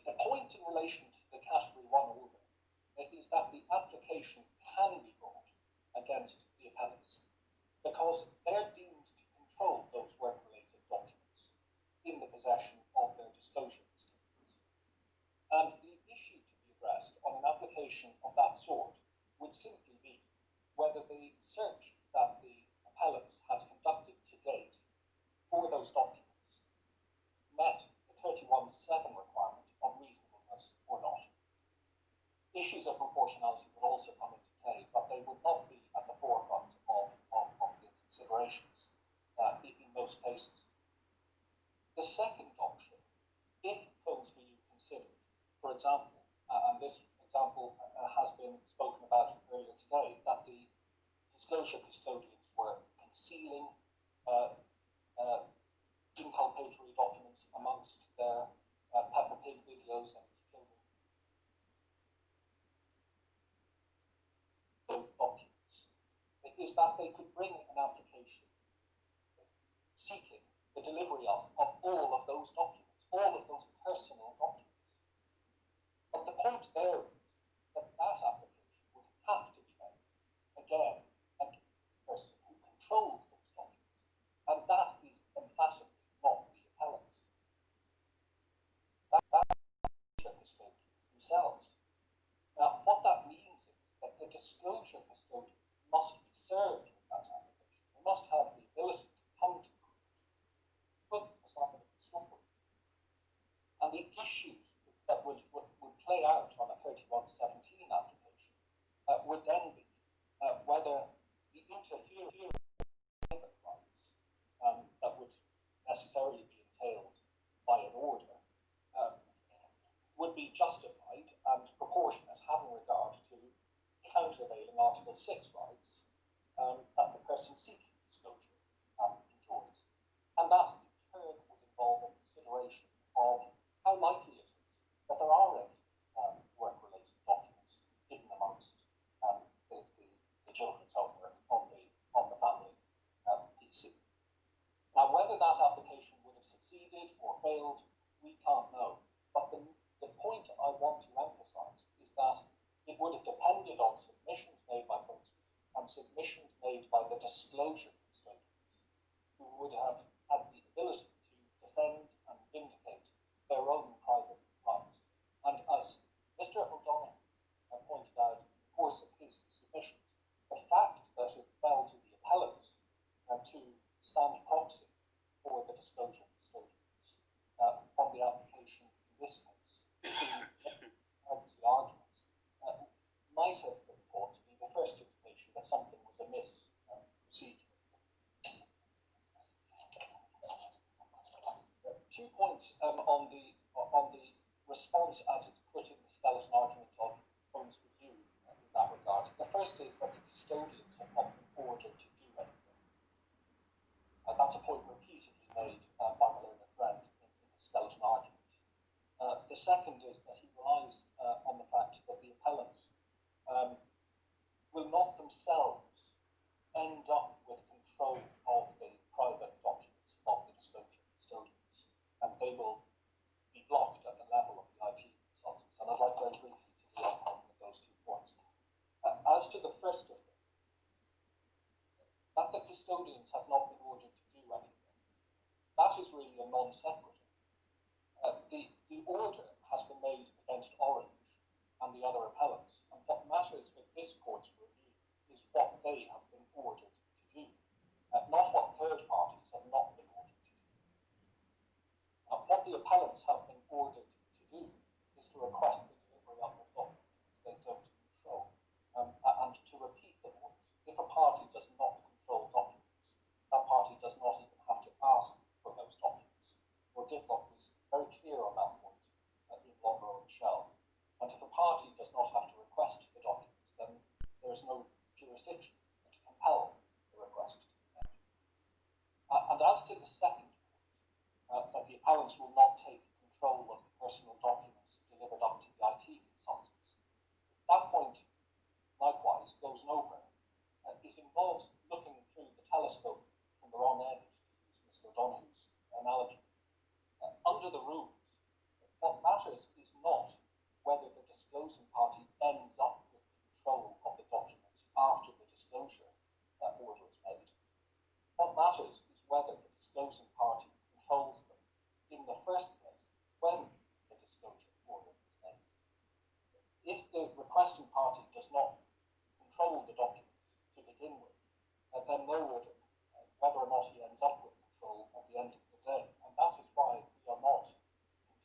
The point in relation to the category 1 order is that the application can be brought against the appellants because they're deemed to control those work-related documents in the possession of their disclosure custodians. And the issue to be addressed on an application of that sort would simply be whether the search that the appellants had conducted to date for those documents met the 31.7 requirement of reasonableness or not. Issues of proportionality would also come into play, but they would not be at the forefront of the considerations in most cases. The second option, if codes for you considered, for example, and this example has been spoken about earlier today, that the disclosure custodians were concealing inculpatory documents amongst their Peppa Pig videos and children. Those documents. It is that they could bring an application seeking the delivery of all of those documents, all of those personal documents. But the point there is that that application would have to be made, again, a person who controls those documents. And that is emphatically not the appellants. That custodians themselves. Now, what that means is that the disclosure custodians must be served with that application. They must have the ability to come to court, put aside the discovery. And the issues that would play out on a 3117 application would then be whether the interference with private rights that would necessarily be entailed by an order would be justified and proportionate, having regard to countervailing Article 6 rights that the person seeking disclosure enjoys. And that in turn would involve a consideration of how likely it is that there are any work-related documents hidden amongst the children's homework on the family PC. Now, whether that application would have succeeded or failed, we can't know. But the point I want to emphasise is that it would have depended on submissions made by principals and submissions made by the disclosure custodians, who would have had the ability to defend and vindicate their own private rights. And as Mr. O'Donnell pointed out in the course of his submissions, the fact that it fell to the appellants to stand proxy for the disclosure custodians on the application in this case to privacy arguments might have been thought to be the first indication that something was amiss procedurally. 2 points on the response as it's put in the skeleton argument of phones with you in that regard. The first is that the custodians have not been ordered to do anything. That's a point repeatedly made by my learned friend in the skeleton argument. The second is that he relies on the fact that the appellants will not themselves end up with control of the private documents of the disclosure custodians, and they will be blocked at the level of the IT consultants. And I'd like very briefly to deal with those 2 points. As to the first of them, that the custodians have not been ordered to do anything, that is really a non sequitur. The order has been made against Orange and the other appellants, and what matters with this court's review is what they have been ordered to do, not what third parties have not been ordered to do. What the appellants have been ordered to do is to request the delivery of the documents they don't control, and to repeat the point, if a party does not control documents, that party does not even have to ask for those documents. Your Diplock was very clear on that point in Longrow and Shell. And if a party does not have to request the documents, then there is no jurisdiction to compel the request to be made. And as to the second point, that the appellants will not take control of the personal documents delivered up to the IT consultants, that point likewise goes nowhere. It involves looking through the telescope from the wrong end, to use Mr. O'Donoghue's analogy. Under the rules, what matters is not whether the disclosing party ends up with control of the documents after the disclosure order is made. What matters is whether the disclosing party controls them in the first place when the disclosure order is made. If the requesting party does not control the documents to begin with, then no order, whether or not he ends up with control at the end of the day. And that is why we are not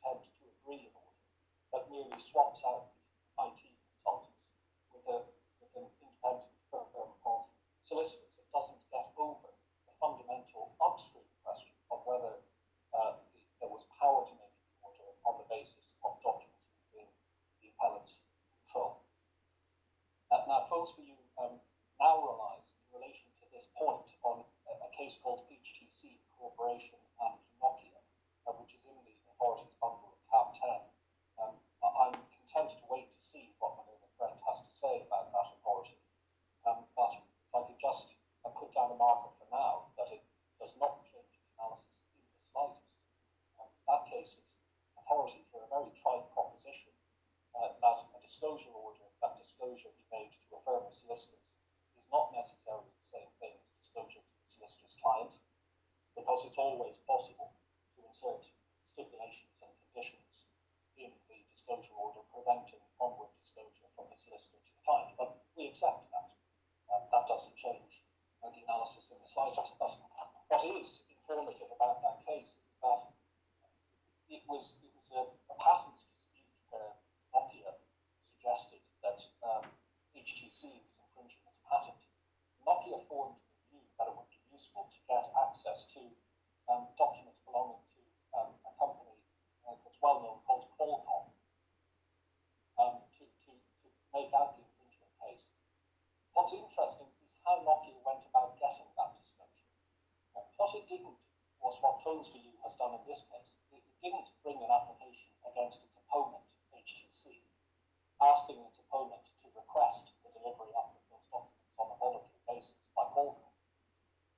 content to agree an order that merely swaps out the IT consultants with an independent firm of solicitors. It doesn't get over the fundamental upstream question always possible to insert stipulations and conditions in the disclosure order preventing onward disclosure from the solicitor to the client. But we accept that. That doesn't change the analysis in the slightest. But what is informative about that case is that it was a patent dispute where Nokia suggested that HTC was infringing its patent. Nokia formed the view that it would be useful to get access to documents belonging to a company that's well known called Qualcomm to make out the infringement case. What's interesting is how Nokia went about getting that disclosure. What it didn't was what Phones for You has done in this case. It didn't bring an application against its opponent, HTC, asking its opponent to request the delivery of those documents on a voluntary basis by Qualcomm.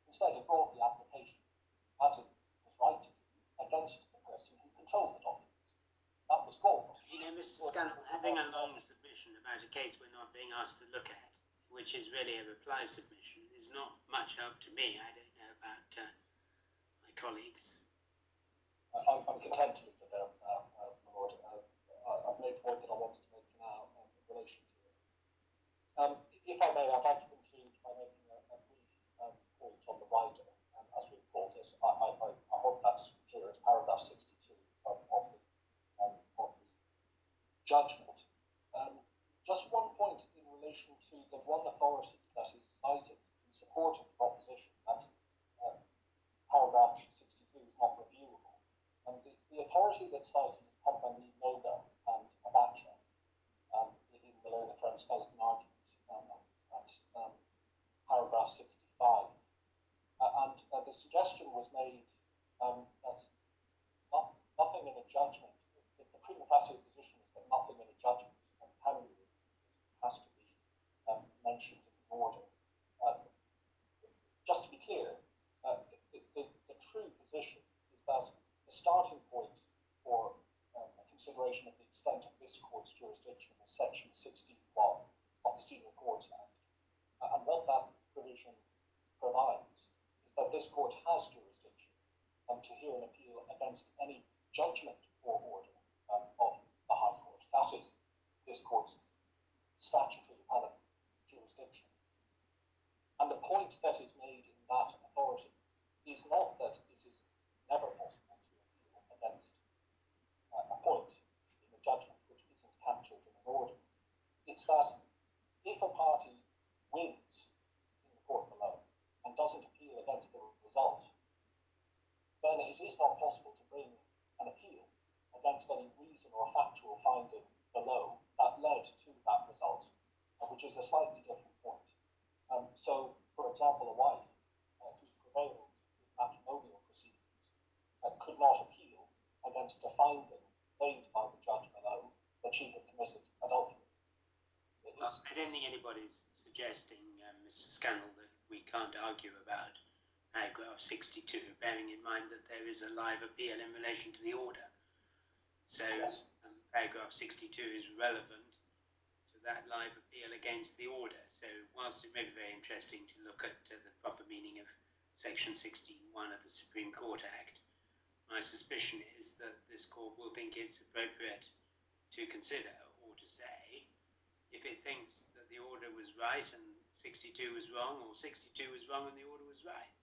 Instead, it brought the application, as it was right to do, against the person who controlled the documents. That was Qualcomm. You know, Mr. Scannell, having a long submission about a case we're not being asked to look at, which is really a reply submission, is not much help to me. I don't know about my colleagues. I'm content to leave it there, my lord. I've made the point that I wanted to make for now in relation to it. If I may, I'd like to conclude by making a brief point on the rider, as we've called this. I hope that's clear. It's paragraph 62 of the judgment. Just one point in relation to the one authority that is cited in support of the proposition that paragraph 62 is not reviewable. The authority that's cited is Compagnie Noga and Abacha in the learned French skeleton argument at paragraph 65. And the suggestion was made that nothing in a judgment, the prima facie position is that nothing in a judgment can be reviewed. It has to be mentioned in the order. Just to be clear, the true position is that the starting point for a consideration of the extent of this court's jurisdiction is section 61 of the Senior Courts Act. And what that provision provides is that this court has jurisdiction to hear an appeal against any judgment or order of the High Court. That is this court's statutory appellate jurisdiction. And the point that is made in that authority is not that it is never possible to appeal against a point in the judgment which isn't captured in an order. It's that if a party wins in the court below and doesn't appeal against the result, then it is not possible to bring an appeal against any reason or factual finding below that led to that result, which is a slightly different point. So, for example, a wife who prevailed in matrimonial proceedings could not appeal against a finding made by the judge below that she had committed adultery. Well, I don't think anybody's suggesting, Mr. Scannell, that we can't argue about paragraph 62, bearing in mind that there is a live appeal in relation to the order. So Yes. Paragraph 62 is relevant to that live appeal against the order. So whilst it may be very interesting to look at the proper meaning of section 16.1 of the Supreme Court Act, my suspicion is that this court will think it's appropriate to consider or to say if it thinks that the order was right and 62 was wrong, or 62 was wrong and the order was right.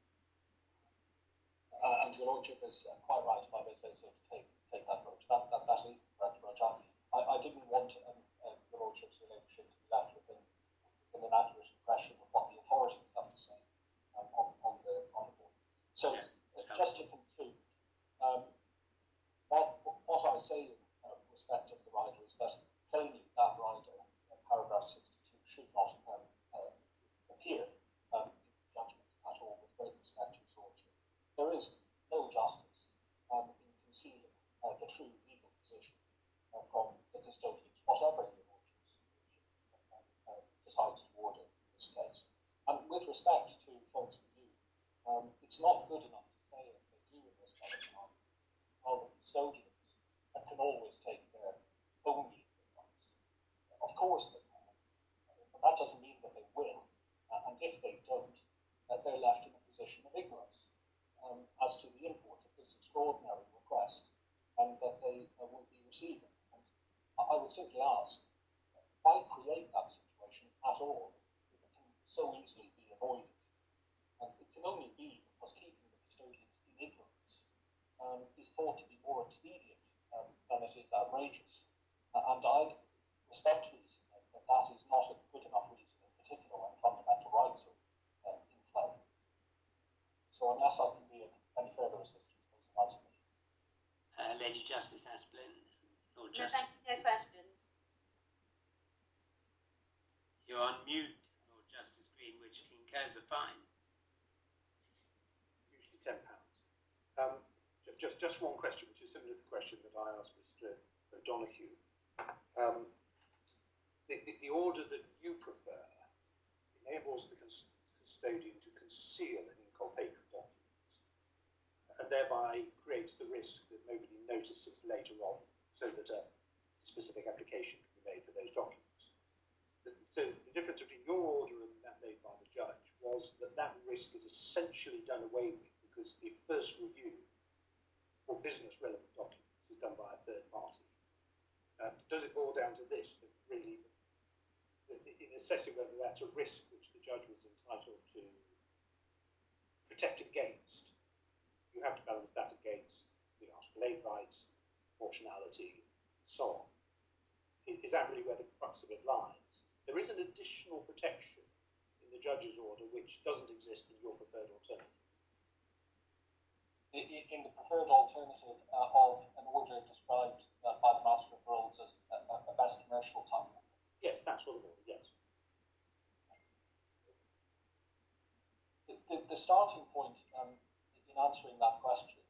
And your lordship is quite right, if I may say so, to take that approach. That is the correct approach. I didn't want your lordship's relationship to be left with an inaccurate impression of what the authorities have to say on the board. So, Yes, just to conclude, what I say in respect of the rider is that plainly that rider, paragraph 62, should not appear in judgment at all, with great respect to his lordship. There is no justice in concealing the true legal position from the custodians, whatever your lordship's decides to order in this case. And with respect to Phones for You, it's not good enough to say, as they do in this kind of time, well, the custodians can always take their own legal advice. Of course they can, but that doesn't mean that they will, and if they don't, they're left in a position of ignorance. as to the import of this extraordinary request and that they will be receiving. And I would simply ask, why create that situation at all if it can so easily be avoided? And it can only be because keeping the custodians in ignorance is thought to be more expedient than it is outrageous. And I'd respectfully submit that that is not a good enough reason, in particular when fundamental rights are in play. So unless I can be of any further assistance, those are my submissions. Lady Justice Asplin, Lord No, Justice. thank you. No questions. You're on mute, Lord Justice Green, which incurs a fine. Usually £10. Just one question, which is similar to the question that I asked Mr. O'Donoghue. The order that you prefer enables the custodian to conceal an inculpatory document and thereby creates the risk that nobody notices later on, so that a specific application can be made for those documents. So the difference between your order and that made by the judge was that that risk is essentially done away with because the first review for business relevant documents is done by a third party. Does it boil down to this, that really, in assessing whether that's a risk which the judge was entitled to protect against, you have to balance that against the Article 8 rights, proportionality, and so on. Is that really where the crux of it lies? There is an additional protection in the judge's order which doesn't exist in your preferred alternative. In the preferred alternative of an order described by the Master of Rolls as a best commercial type. Yes, that sort of order, yes. The starting point in answering that question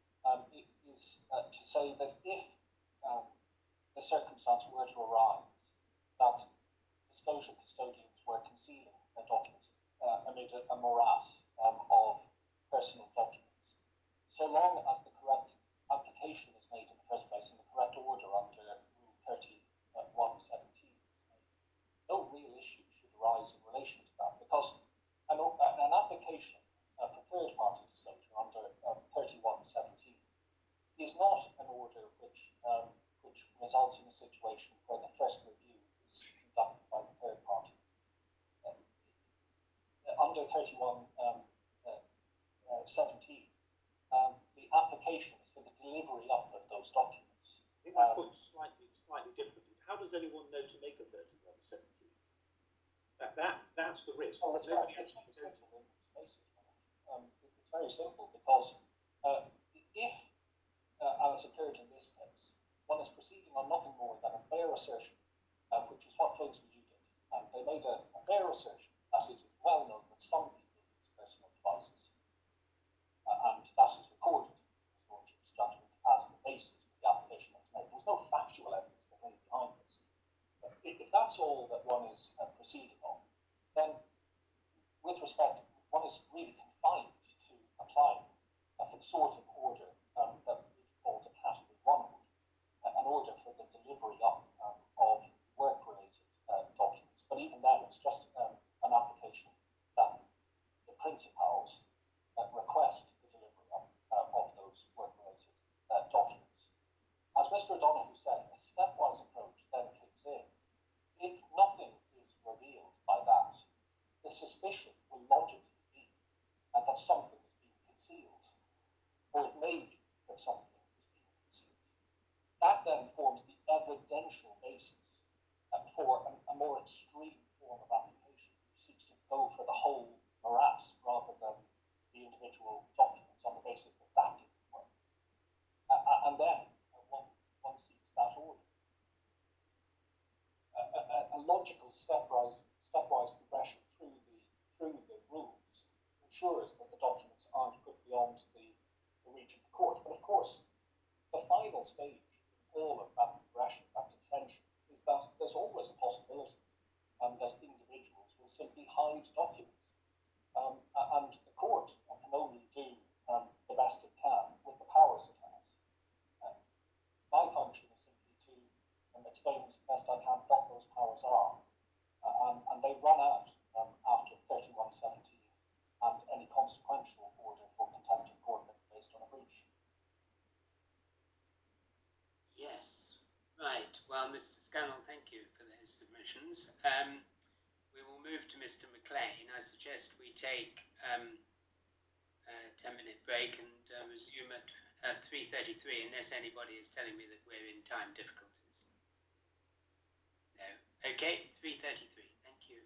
is to say that if the circumstance were to arise that disclosure custodians were concealing documents amid a morass of personal documents, so long as the correct application is made in the first place and the correct order under Rule 3117 is made, no real issue should arise in relation to that, because an application for third-party disclosure under 3117 is not an order which results in a situation where the first review is conducted by the third party. Under 3117, the application is for the delivery up of those documents. I think that puts slightly differently. How does anyone know to make a 3117? That's the risk. Well, it's very simple. It's very simple because if, as occurred in this case, one is proceeding on nothing more than a bare assertion, which is what Finsbury did, and they made a bare assertion that it is well known that some people use personal devices, and that is recorded in His Lordship's judgment as the basis for the application that was made. There was no factual evidence that lay behind this. If that's all that one is proceeding on, then, with respect, one is really confined to applying for the sort of order that we call a Category 1 order, an order for the delivery up of work-related documents. But even then, it's just an application that the principals request the delivery up of those work-related documents. As Mr. O'Donoghue said, a stepwise approach then kicks in. If nothing is revealed by that, the suspicion will logically be that something is being concealed, or it may be that something is being concealed. That then forms the evidential basis for a more extreme form of application, which seeks to go for the whole morass rather than the individual documents on the basis that that didn't work. And then one seeks that order. A logical stepwise progression through the rules ensures that the documents aren't put beyond the reach of the court. But of course, the final stage in all of that progression, that detention, is that there's always a possibility that individuals will simply hide documents. And the court can only do the best it can with the powers it has. My function is simply to explain as best I can what those powers are. And they run out after 3117 and any consequential order for contempt of court based on a Yes. Right. Well, Mr. Scannell, thank you for those submissions. We will move to Mr. McLean. I suggest we take a 10-minute break and resume at 3:33, unless anybody is telling me that we're in time difficulties. No. Okay, 3:33. Thank you.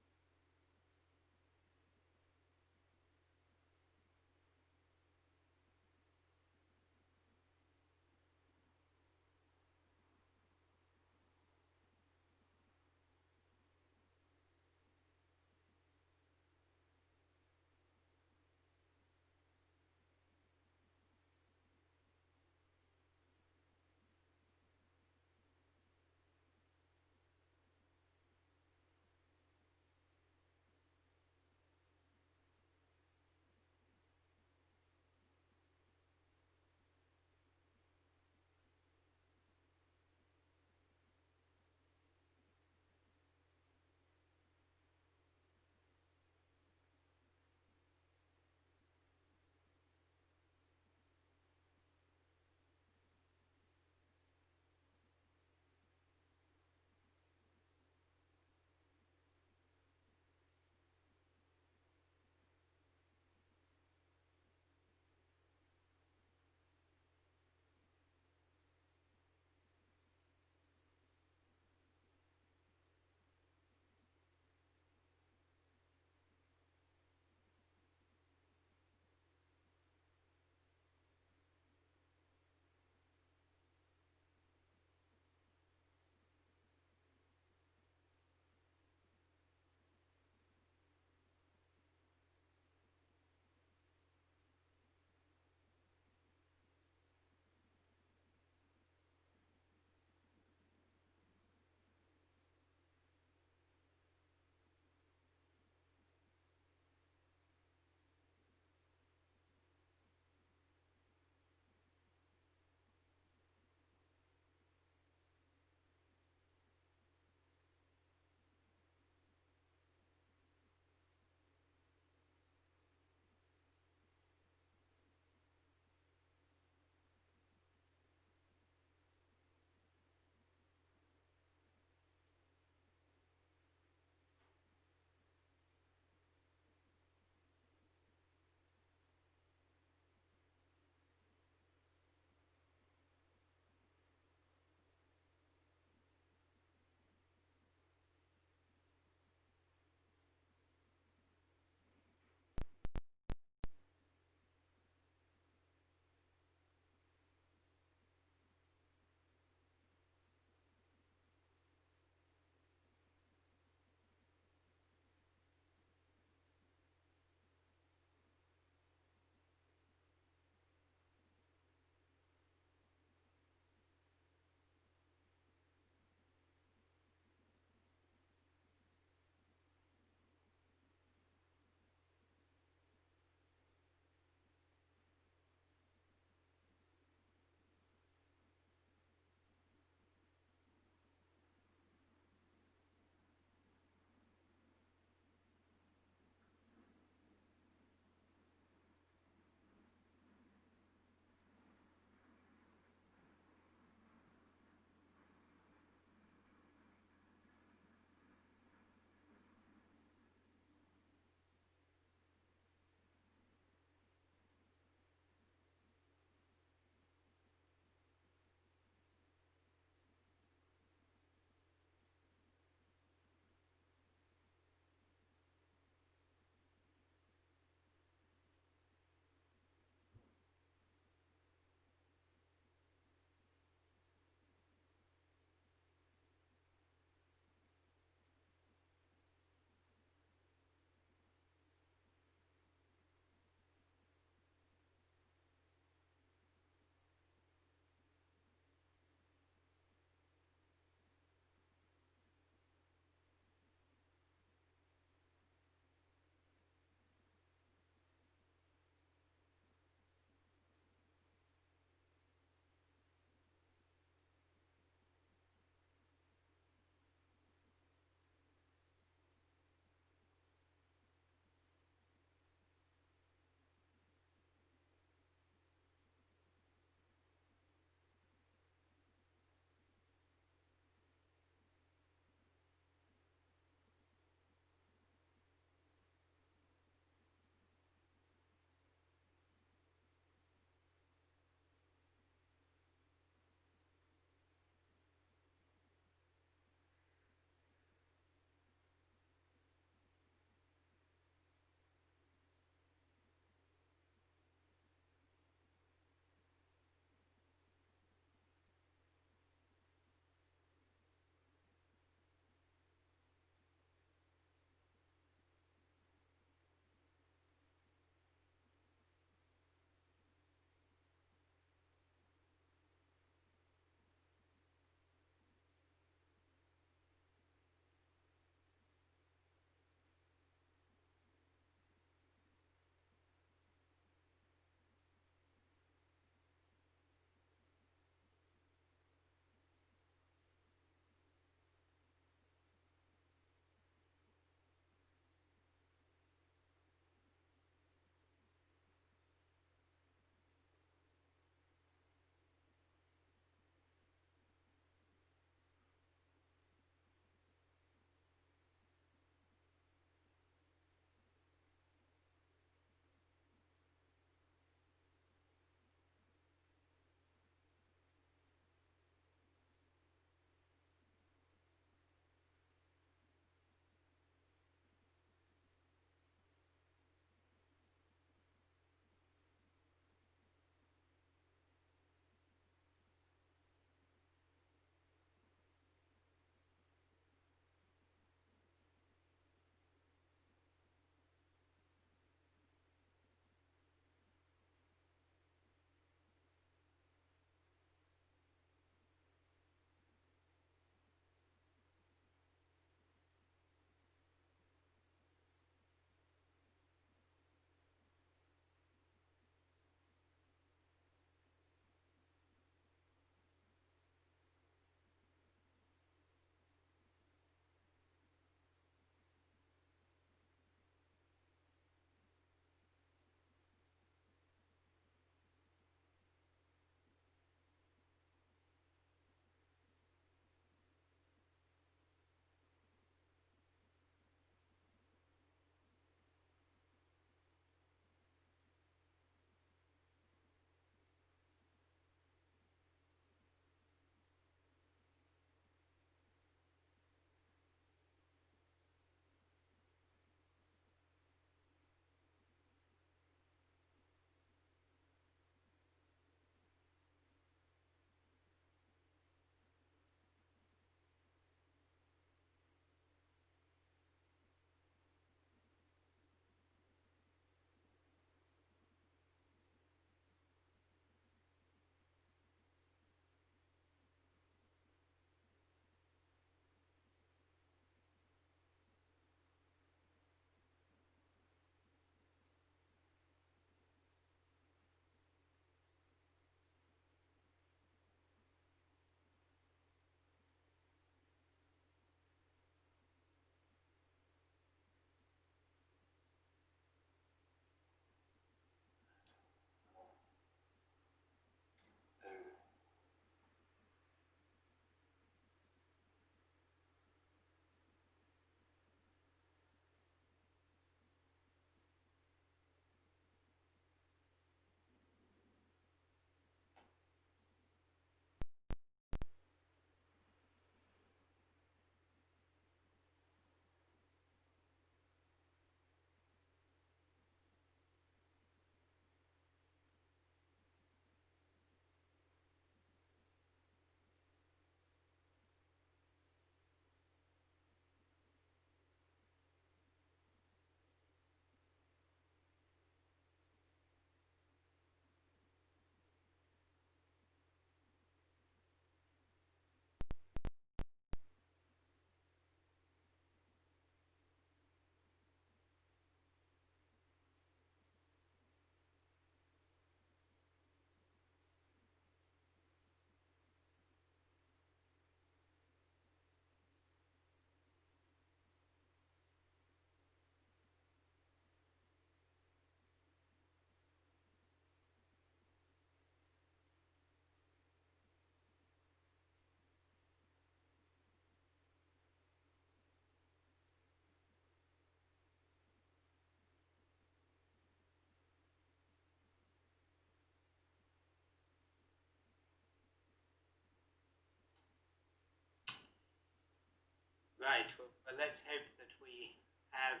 Right. Well, let's hope that we have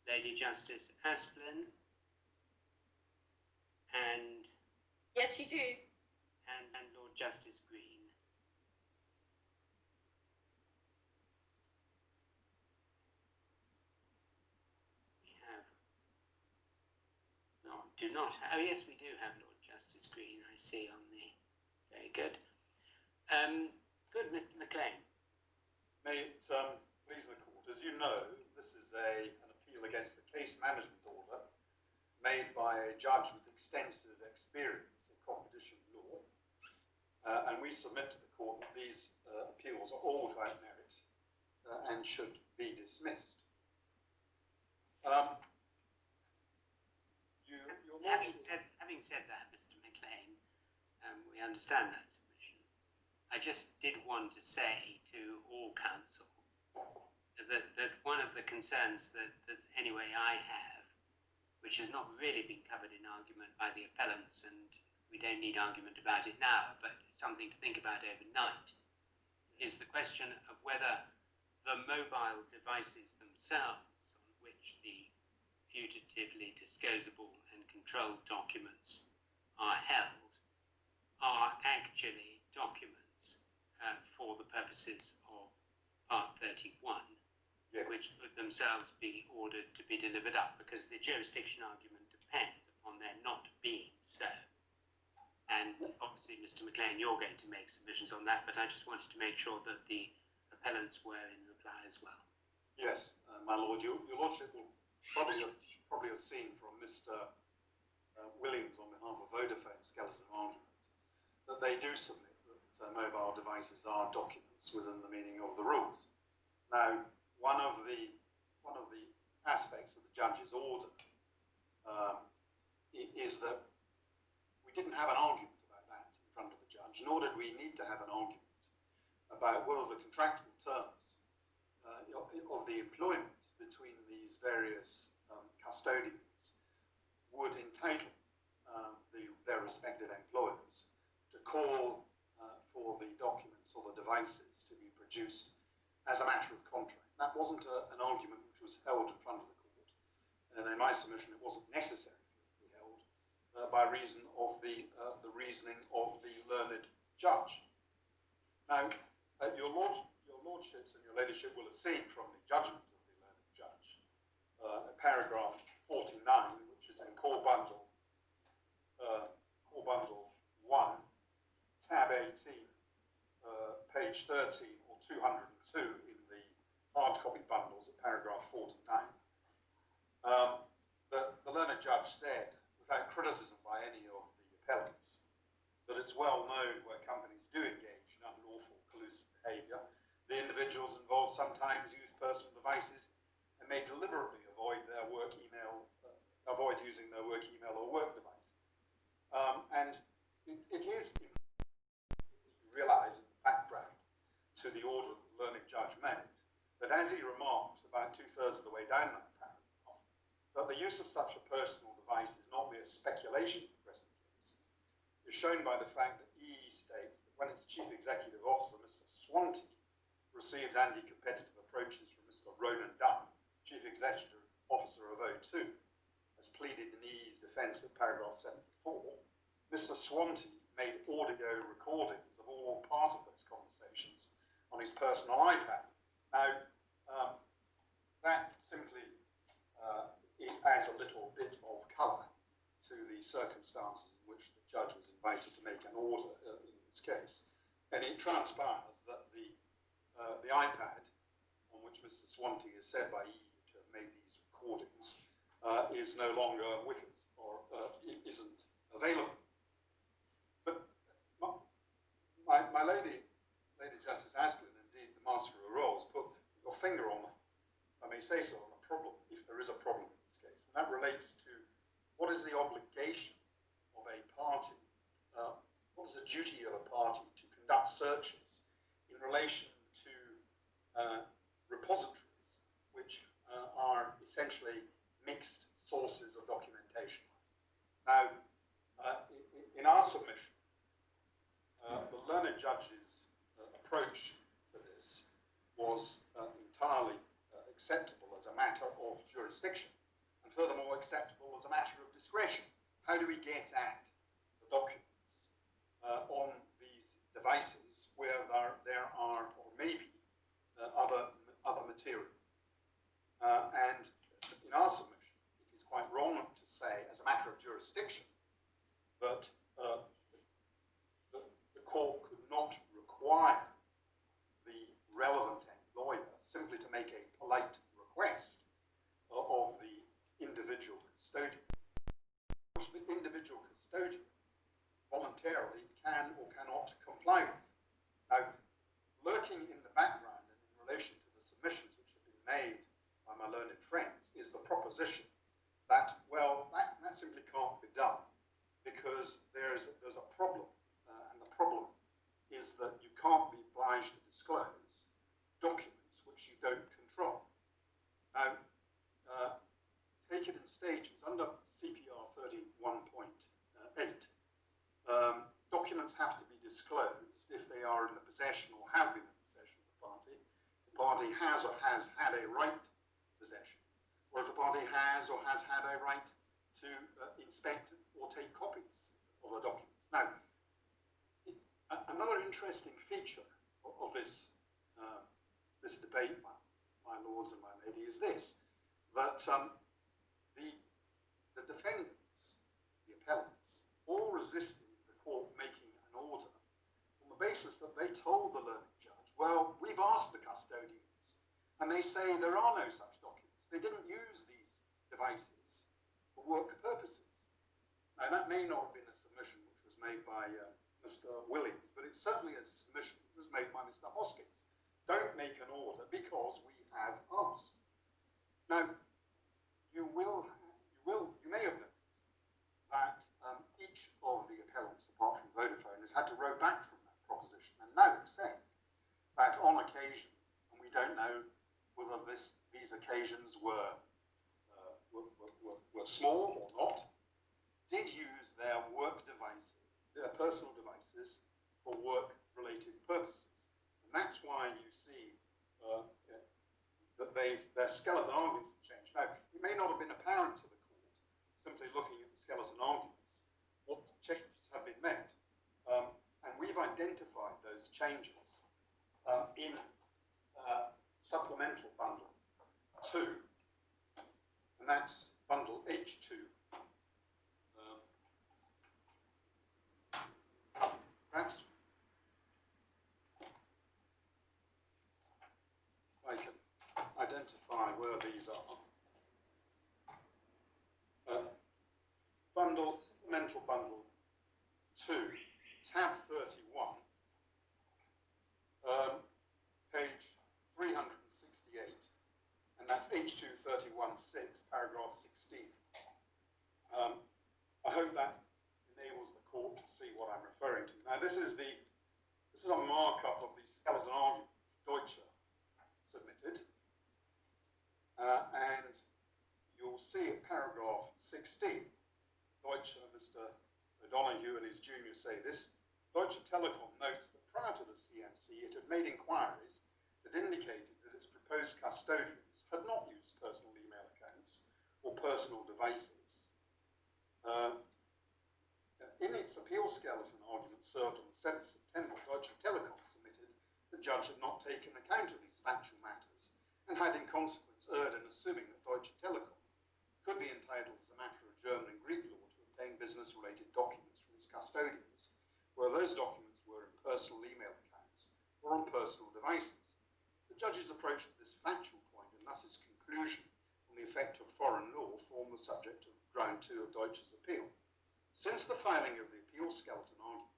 Lady Justice Asplin and Yes, you do. and Lord Justice Green. We have do not. Oh yes, we do have Lord Justice Green. I see on the. Very good. Good, Mr. McLean. May it please the court. As you know, this is an appeal against the case management order made by a judge with extensive experience in competition law, and we submit to the court that these appeals are all without merit and should be dismissed. Having said that, Mr. McLean, we understand that submission. I just did want to say to all counsel that one of the concerns that anyway I have, which has not really been covered in argument by the appellants, and we don't need argument about it now, but it's something to think about overnight, is the question of whether the mobile devices themselves on which the putatively disclosable and controlled documents are held are actually documents for the purposes of Part 31, Yes. which would themselves be ordered to be delivered up, because the jurisdiction argument depends upon their not being so. And obviously, Mr. McLean, you're going to make submissions on that, but I just wanted to make sure that the appellants were in reply as well. Yes, my lord, your lordship will probably have seen from Mr. Williams on behalf of Vodafone skeleton argument that they do submit that mobile devices are documents within the meaning of the rules. Now, one of the aspects of the judge's order is that we didn't have an argument about that in front of the judge, nor did we need to have an argument about whether the contractual terms of the employment between these various custodians would entitle their respective employers to call for the documents or the devices to be produced as a matter of contract. That wasn't an argument which was held in front of the court, and in my submission it wasn't necessary for it to be held by reason of the reasoning of the learned judge. Now, your lordships and your ladyship will have seen from the judgment of the learned judge, paragraph 49, which is in core bundle 1, tab 18, page 13 or 202 in the hard copy bundles at paragraph 49, that the learned judge said, without criticism by any of the appellants, that it's well known where companies do engage in unlawful collusive behaviour, the individuals involved sometimes use personal devices and may deliberately avoid using their work email or work devices. And it is, you realise, in the background to the order that the learned judge made, that as he remarked about 2/3 of the way down that paragraph, that the use of such a personal device is not mere speculation in the present case, is shown by the fact that EE states that when its chief executive officer, Mr. Swanty, received anti-competitive approaches from Mr. Ronan Dunn, chief executive officer of O2, as pleaded in EE's defence of paragraph 74, Mr. Swanty made audio recordings of all or part of those conversations on his personal iPad. Now, that simply it adds a little bit of colour to the circumstances in which the judge was invited to make an order in this case. And it transpires that the iPad on which Mr. Swanty is said by EE to have made these recordings is no longer with us, or isn't available. But my Lady Justice Asplin, indeed the Master of Rolls, put your finger on, I may say so, on a problem, if there is a problem in this case. And that relates to what is the obligation of a party, what is the duty of a party to conduct searches in relation to repositories which are essentially mixed sources of documentation. Now, in our submission, the learned judge's approach to this was acceptable as a matter of jurisdiction, and furthermore acceptable as a matter of discretion. How do we get at the documents on these devices where there are or maybe other material? And in our submission, it is quite wrong to say, as a matter of jurisdiction, that the court could not require the relevant employer simply to make a polite request of the individual custodian, which the individual custodian voluntarily can or cannot comply with. Now, lurking in the background and in relation to the submissions which have been made by my learned friends is the proposition that, well, that simply can't be done because there's a problem, and the problem is that you can't be obliged to disclose documents which you don't control. Now, take it in stages. Under CPR 31.8, documents have to be disclosed if they are in the possession or have been in the possession of the party. The party has or has had a right to possession, or if the party has or has had a right to inspect or take copies of the documents. Now, another interesting feature of this this debate, my lords and my lady, is this: that the defendants, the appellants, all resisted the court making an order on the basis that they told the learned judge, well, we've asked the custodians, and they say there are no such documents. They didn't use these devices for work purposes. Now, that may not have been a submission which was made by Mr. Williams, but it's certainly a submission that was made by Mr. Hoskins. Don't make an order because we have asked. Now, you may have noticed that each of the appellants, apart from Vodafone, has had to row back from that proposition and now accept that on occasion, and we don't know whether these occasions were small or not, did use their work devices, their personal devices, for work-related purposes. And that's why you see that their skeleton arguments have changed. Now, it may not have been apparent to the court, simply looking at the skeleton arguments, what changes have been made. And we've identified those changes in supplemental bundle 2, and that's bundle H2. Perhaps I can identify where these are. Supplemental bundle 2, tab 31, page 368, and that's H2 31.6, paragraph 16. I hope that enables the court to see what I'm referring to. Now, this is a markup of the skeleton argument Deutsche submitted, and you'll see at paragraph 16, Deutsche, Mr. O'Donoghue and his junior say this: Deutsche Telekom notes that prior to the CMC, it had made inquiries that indicated that its proposed custodians had not used personal email accounts or personal devices. In its appeal skeleton argument served on the 7th of September, Deutsche Telekom submitted the judge had not taken account of these factual matters and had in consequence erred in assuming that Deutsche Telekom could be entitled as a matter of German and Greek law to obtain business-related documents from its custodians, where those documents were in personal email accounts or on personal devices. The judge's approach to this factual point and thus its conclusion on the effect of foreign law form the subject of ground 2 of Deutsche's appeal. Since the filing of the appeal skeleton argument,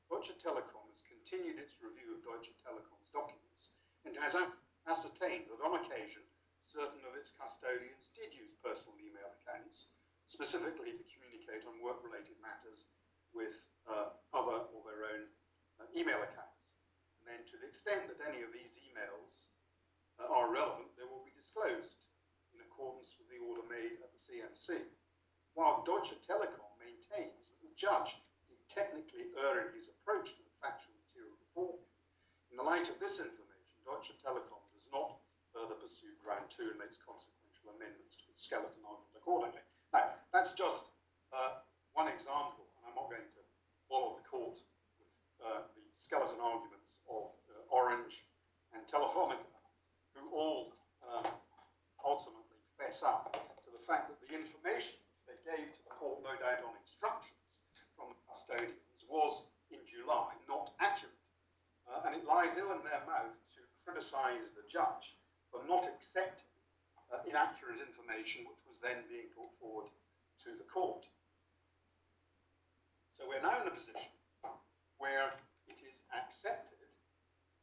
Deutsche Telekom has continued its review of Deutsche Telekom's documents and has ascertained that on occasion certain of its custodians did use personal email accounts, specifically to communicate on work-related matters with other or their own email accounts. And then to the extent that any of these emails are relevant, they will be disclosed in accordance with the order made at the CMC. While Deutsche Telekom maintains that the judge did technically err in his approach to the factual material before him, in the light of this information, Deutsche Telekom does not further pursue ground 2 and makes consequential amendments to the skeleton argument accordingly. Now, that's just one example, and I'm not going to follow the court with the skeleton arguments of Orange and Telefonica, who all ultimately fess up to the fact that the information they gave to the court, no doubt on instructions from the custodians, was in July not accurate. And it lies ill in their mouth to criticise the judge for not accepting inaccurate information which was then being put forward to the court. So we're now in a position where it is accepted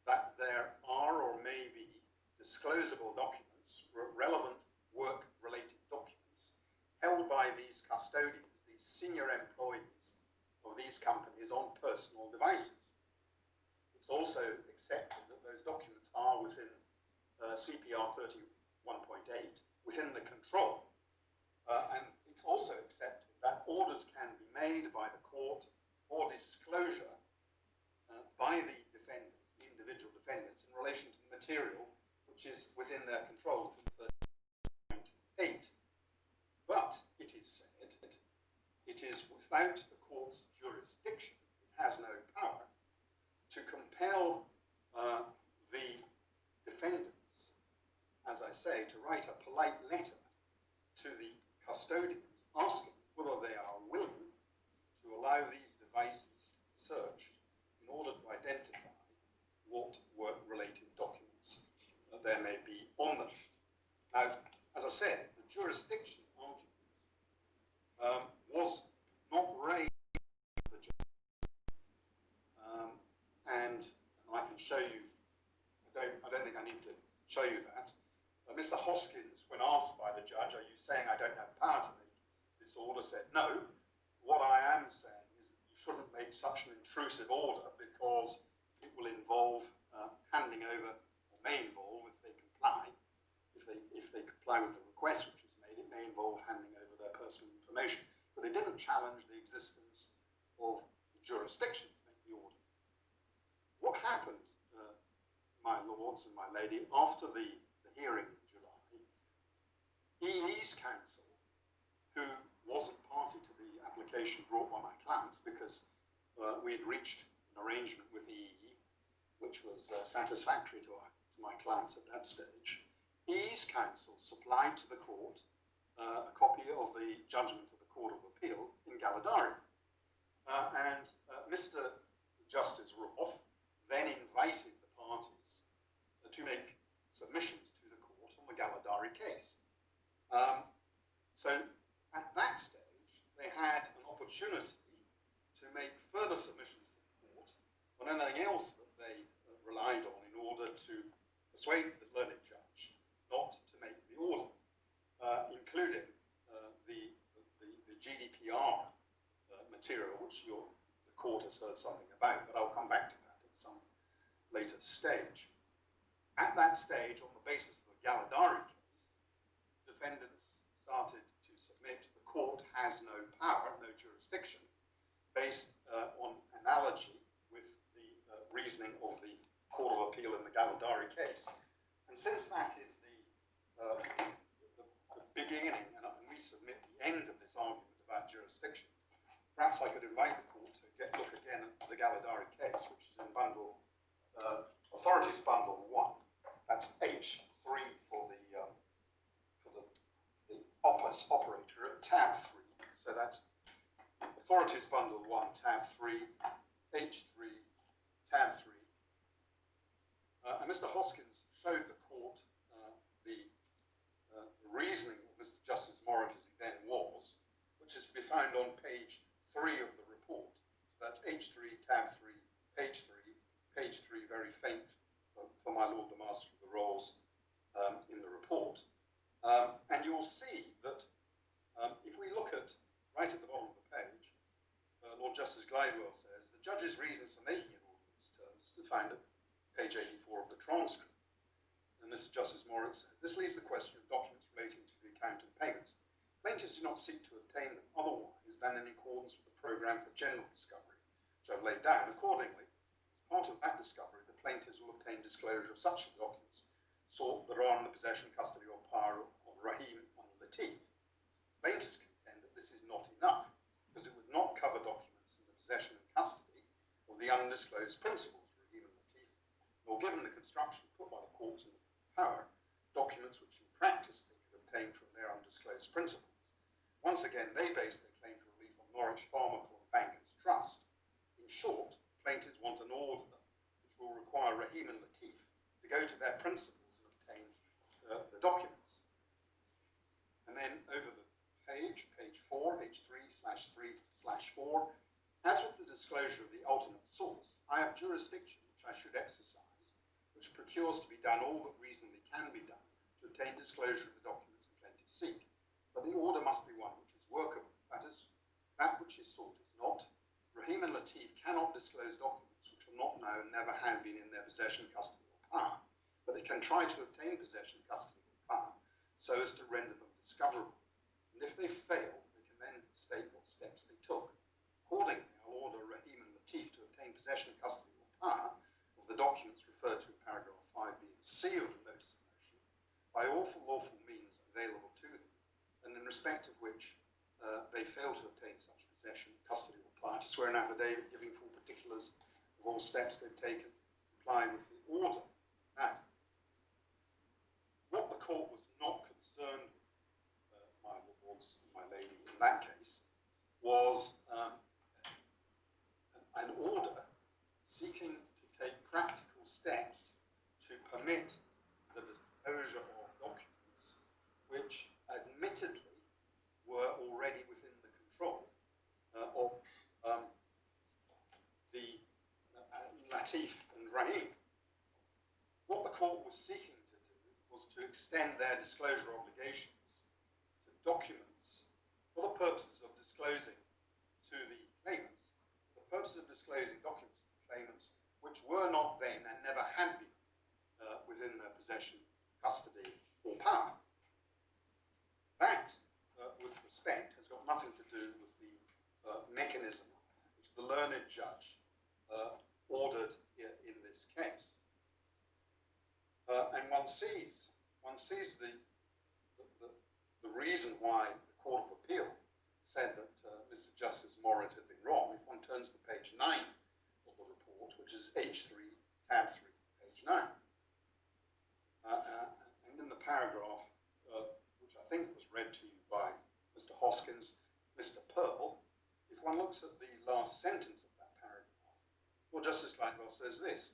that there are or may be disclosable documents, relevant work-related documents, held by these custodians, these senior employees of these companies on personal devices. It's also accepted that those documents are within CPR 31.8, within the control. And it's also accepted that orders can be made by the court for disclosure by the defendants, the individual defendants, in relation to the material which is within their control, within 30.8. But it is said that it is without the court's jurisdiction, it has no power to compel the defendants, as I say, to write a polite letter to the custodians asking whether they are willing to allow these devices to be searched in order to identify what work-related documents there may be on them. Now, as I said, the jurisdiction argument was not raised by the judge. And I can show you, I don't think I need to show you that. Mr. Hoskins, when asked by the judge, are you saying I don't have power to make this order, said, no. What I am saying is that you shouldn't make such an intrusive order because it will involve handing over, or may involve, if they comply, if they comply with the request which was made, it may involve handing over their personal information. But they didn't challenge the existence of the jurisdiction to make the order. What happened, my lords and my lady, after the hearing in July, EE's counsel, who wasn't party to the application brought by my clients because we had reached an arrangement with EE, which was satisfactory to my clients at that stage, EE's counsel supplied to the court a copy of the judgment of the Court of Appeal in Galadari. And Mr. Justice Roth then invited the parties to make submissions to the court on the Galadari case. So at that stage, they had an opportunity to make further submissions to the court on anything else that they relied on in order to persuade the learned judge not to make the order, including the GDPR material, which the court has heard something about, but I'll come back to that at some later stage. At that stage, on the basis of the Galadari case, defendants started to submit the court has no power, no jurisdiction, based on analogy with the reasoning of the Court of Appeal in the Galadari case. And since that is the beginning, and we submit the end of this argument about jurisdiction, perhaps I could invite the court to look again at the Galadari case, which is in bundle, authorities bundle 1. That's H3 for the opus operator at tab 3. So that's authorities bundle 1, tab 3, H3, tab 3. And Mr. Hoskins showed the court the reasoning of Mr. Justice Morritt as he then was, which is to be found on page 3 of the report. So that's H3, tab 3, page 3, very faint for my Lord the Master of the Rolls in the report. And you'll see that if we look at, right at the bottom of the page, Lord Justice Glidewell says, the judge's reasons for making an order in these terms to find at page 84 of the transcript. And Mr. Justice Morritt said, this leaves the question of documents relating to the account and payments. Plaintiffs do not seek to obtain them otherwise than in accordance with the programme for general discovery, which I've laid down. Accordingly, as part of that discovery, the plaintiffs will obtain disclosure of such documents sought that are in the possession, custody, or undisclosed principles, Rahim and Latif, nor given the construction put by the courts in the power, documents which in practice they could obtain from their undisclosed principles. Once again, they base their claim for relief on Norwich Pharmacal and Bankers Trust. In short, plaintiffs want an order which will require Rahim and Latif to go to their principles and obtain the documents. And then over the page 4, H3/3/4, as with the disclosure of the ultimate source, I have jurisdiction which I should exercise, which procures to be done all that reasonably can be done to obtain disclosure of the documents the plaintiffs seek. But the order must be one which is workable, that is, that which is sought is not. Rahim and Latif cannot disclose documents which are not now and never have been in their possession, custody, or power, but they can try to obtain possession, custody, or power so as to render them discoverable. And if they fail, they can then state what steps they took. Accordingly, I'll order Rahim and Latif to obtain possession, custody, or power of the documents referred to in paragraph 5 being sealed in notice of motion by all lawful means available to them, and in respect of which they fail to obtain such possession, custody, or power, to swear an affidavit giving full particulars of all steps they've taken to comply with the order. Now, what the court was not concerned with, my lords and my lady, in that case, was an order seeking to take practical steps to permit the disclosure of documents which admittedly were already within the control of the Latif and Rahim. What the court was seeking to do was to extend their disclosure obligations to documents for the purposes of disclosing to the claimants, for the purposes of disclosing documents to the claimants which were not then and never had been within their possession, custody, or power. That, with respect, has got nothing to do with the mechanism which the learned judge ordered in this case. And one sees the reason why the Court of Appeal said that Mr. Justice Morit had been wrong. If one turns to page 9 of the report, which is H3, tab 3, page 9, and in the paragraph, which I think was read to you by Mr. Hoskins, Mr. Pearl, if one looks at the last sentence of that paragraph, well, Justice Lightwell says this: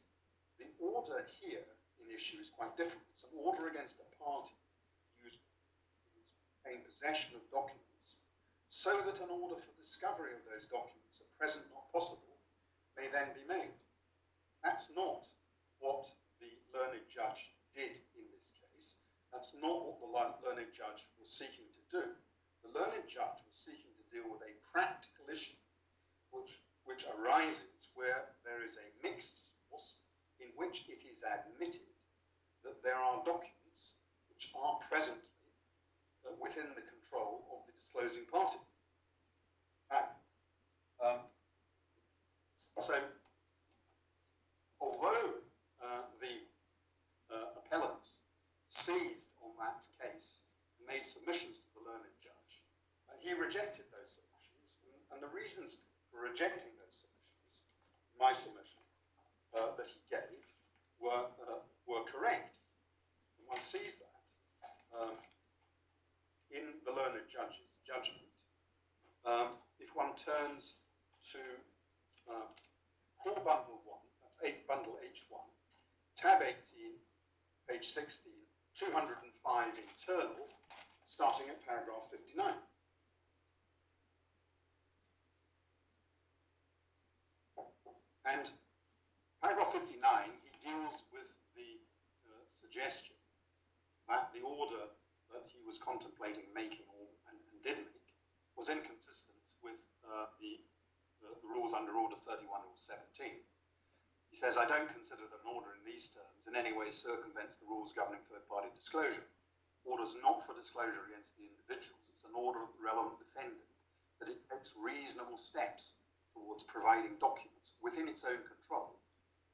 the order here in issue is quite different. It's an order against a party who's in possession of documents, so that an order for discovery of those documents at present not possible may then be made. That's not what the learned judge did in this case. That's not what the learned judge was seeking to do. The learned judge was seeking to deal with a practical issue which arises where there is a mixed source in which it is admitted that there are documents which are presently within the control of the disclosing party. So, although the appellants seized on that case and made submissions to the learned judge, he rejected those submissions, and the reasons for rejecting those submissions, my submission that he gave, were correct. And one sees that in the learned judge's judgment. If one turns to core bundle 1, that's bundle H1, tab 18, page 16, 205 internal, starting at paragraph 59. And paragraph 59, he deals with the suggestion that the order that he was contemplating making and did make was inconsistent with the rules under Order 31 or 17. He says, I don't consider that an order in these terms in any way circumvents the rules governing third-party disclosure. Orders not for disclosure against the individuals. It's an order of the relevant defendant that it takes reasonable steps towards providing documents within its own control,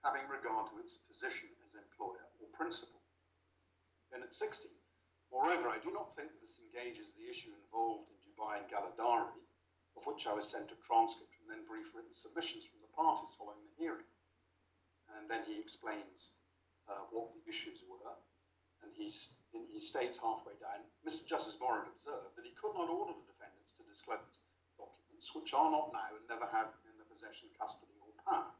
having regard to its position as employer or principal. Then at 60, moreover, I do not think that this engages the issue involved in Dubai and Galadari, of which I was sent a transcript and then brief written submissions from the parties following the hearing. and then he explains what the issues were, and he states halfway down, Mr. Justice Moran observed that he could not order the defendants to disclose documents which are not now and never have been in the possession, custody, or power.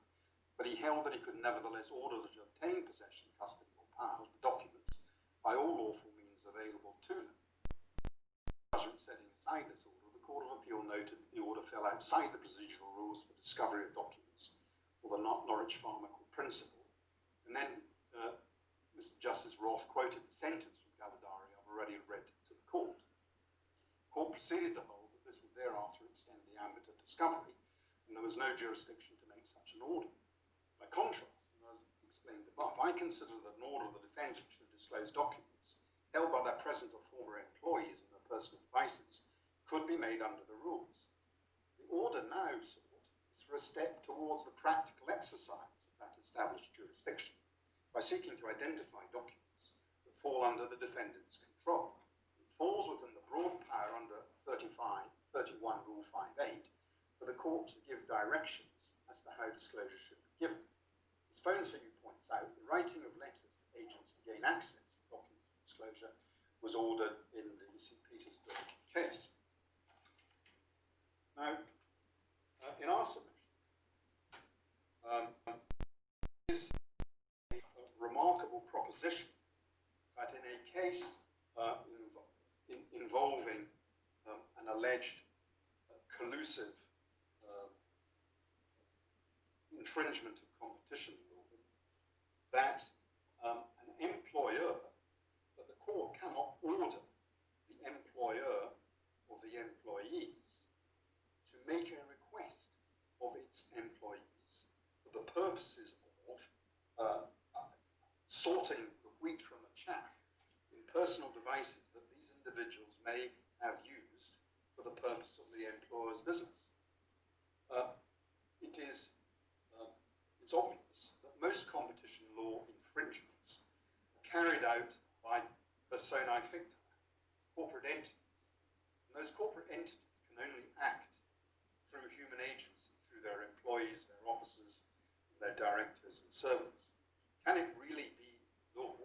But he held that he could nevertheless order them to obtain possession, custody, or power of the documents by all lawful means available to them. Judgment setting aside this order, the Court of Appeal noted that the order fell outside the procedural rules for discovery of documents, or the Norwich Pharmacal principle. And then Mr. Justice Roth quoted the sentence from Gdpr I've already read to the court. The court proceeded to hold that this would thereafter extend the ambit of discovery, and there was no jurisdiction to make such an order. By contrast, as explained above, I consider that an order of the defendant should disclose documents held by their present or former employees and their personal devices could be made under the rules. The order now sought is for a step towards the practical exercise of that established jurisdiction by seeking to identify documents that fall under the defendant's control. It falls within the broad power under 31 Rule 5.8 for the court to give directions as to how disclosure should be given. As Phones for You points out, the writing of letters to agents to gain access to documents for disclosure was ordered in the St. Petersburg case. Now, in our submission, is a remarkable proposition that in a case involving an alleged collusive infringement of competition law, that an employer, that the court cannot order the employer or the employees to make a request of its employees for the purposes of sorting the wheat from the chaff in personal devices that these individuals may have used for the purpose of the employer's business. It's obvious that most competition law infringements are carried out by personae ficta, corporate entities. And those corporate entities can only act through human agency, through their employees, their officers, their directors and servants. Can it really be law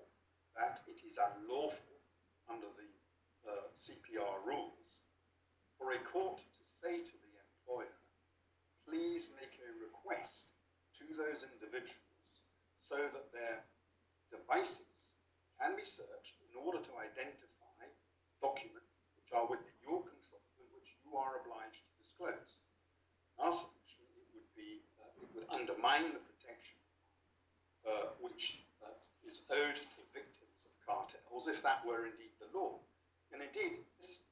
that it is unlawful under the CPR rules for a court to say to the employer, please make a request to those individuals so that their devices can be searched in order to identify documents which are within your control and which you are obliged to disclose? In our submission, it would undermine the protection which is owed to victims of cartels if that were indeed the law. And indeed, this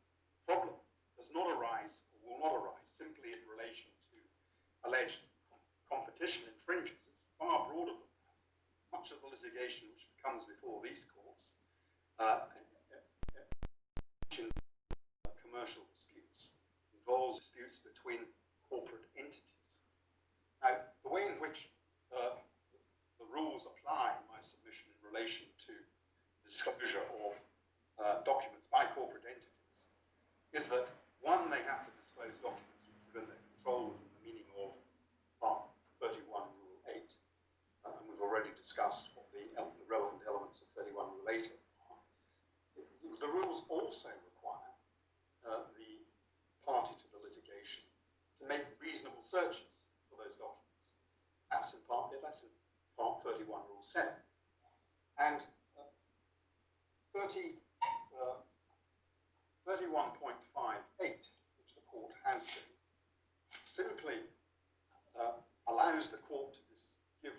problem does not arise or will not arise simply in relation to alleged competition infringements. It's far broader than that. Much of the litigation which comes before these courts commercial disputes involves disputes between corporate entities. Now, the way in which the rules apply in my submission in relation to disclosure of documents by corporate entities is that, one, they have to disclose documents which are within their control within the meaning of Part 31 Rule 8, and we've already discussed what the relevant elements of 31 Rule 8 are. The rules also require the party to the litigation to make reasonable searches for those documents. That's in Part 31 Rule 7. And 31.58, which the court has simply allows the court to give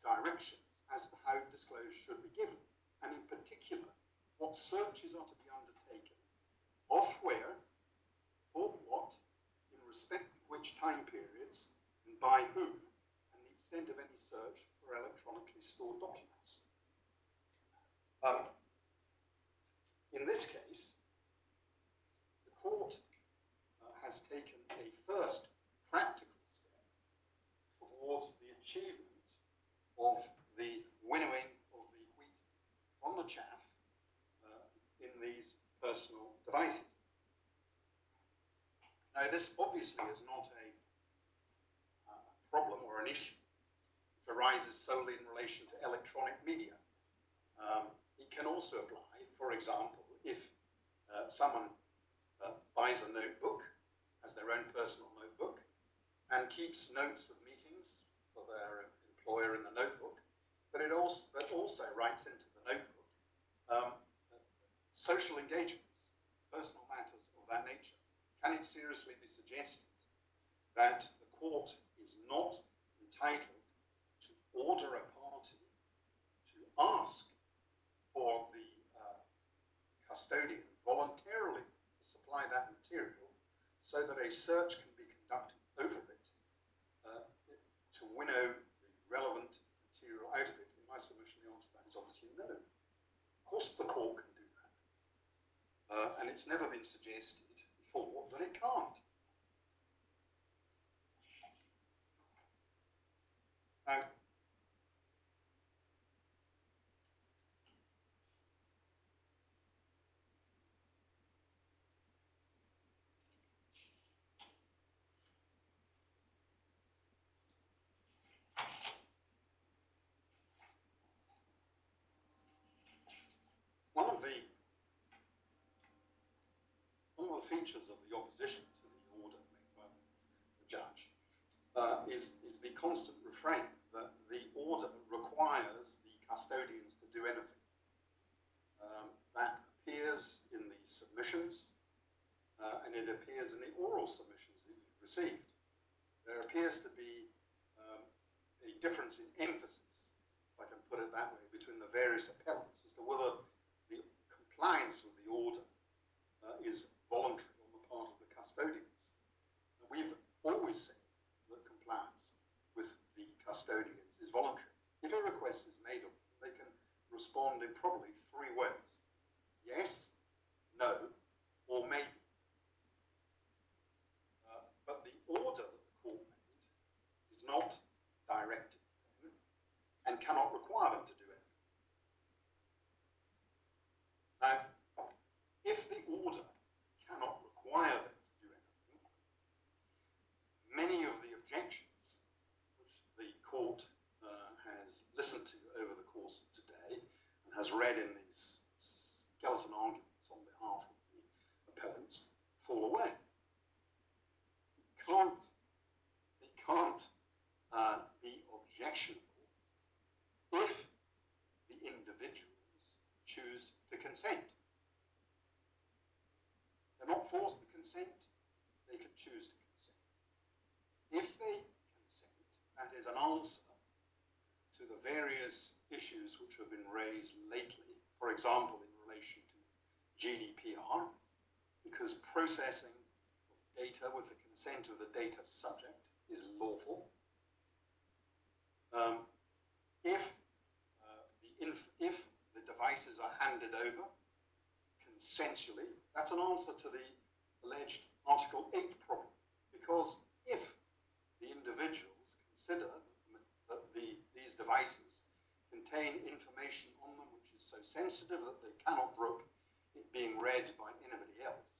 directions as to how disclosure should be given, and in particular, what searches are to be undertaken, of where, for what, in respect of which time periods, and by whom, and the extent of any search for electronically stored documents. In this case, the court has taken a first practical step towards the achievement of the winnowing of the wheat from the chaff in these personal devices. Now, this obviously is not a problem or an issue which arises solely in relation to electronic media. It can also apply, for example, if someone buys a notebook, has their own personal notebook, and keeps notes of meetings for their employer in the notebook, but also writes into the notebook social engagements, personal matters of that nature. Can it seriously be suggested that the court is not entitled to order a party to ask for the custodian voluntarily to supply that material so that a search can be conducted over it to winnow the relevant material out of it? In my submission, the answer to that is obviously no. Of course the court can do that. And it's never been suggested before that it can't. Now, one of the features of the opposition to the order made by the judge is the constant refrain that the order requires the custodians to do anything. That appears in the submissions and it appears in the oral submissions that you've received. There appears to be a difference in emphasis, if I can put it that way, between the various appellants as to whether the compliance with the order is voluntary on the part of the custodians. And we've always said that compliance with the custodians is voluntary. If a request is made of them, they can respond in probably three ways: yes, no, or maybe. But the order that the court made is not directed to them and cannot require them to do anything. Now, if the order cannot require them to do anything, many of the objections which the court has listened to over the course of today and has read in these skeleton arguments on behalf of the appellants fall away. It can't be objectionable if the individuals choose to consent. They're not forced to consent, they can choose to consent. If they consent, that is an answer to the various issues which have been raised lately, for example, in relation to Gdpr, because processing of data with the consent of the data subject is lawful. If the devices are handed over consensually, that's an answer to the alleged Article 8 problem, because if the individuals consider that these devices contain information on them which is so sensitive that they cannot brook it being read by anybody else,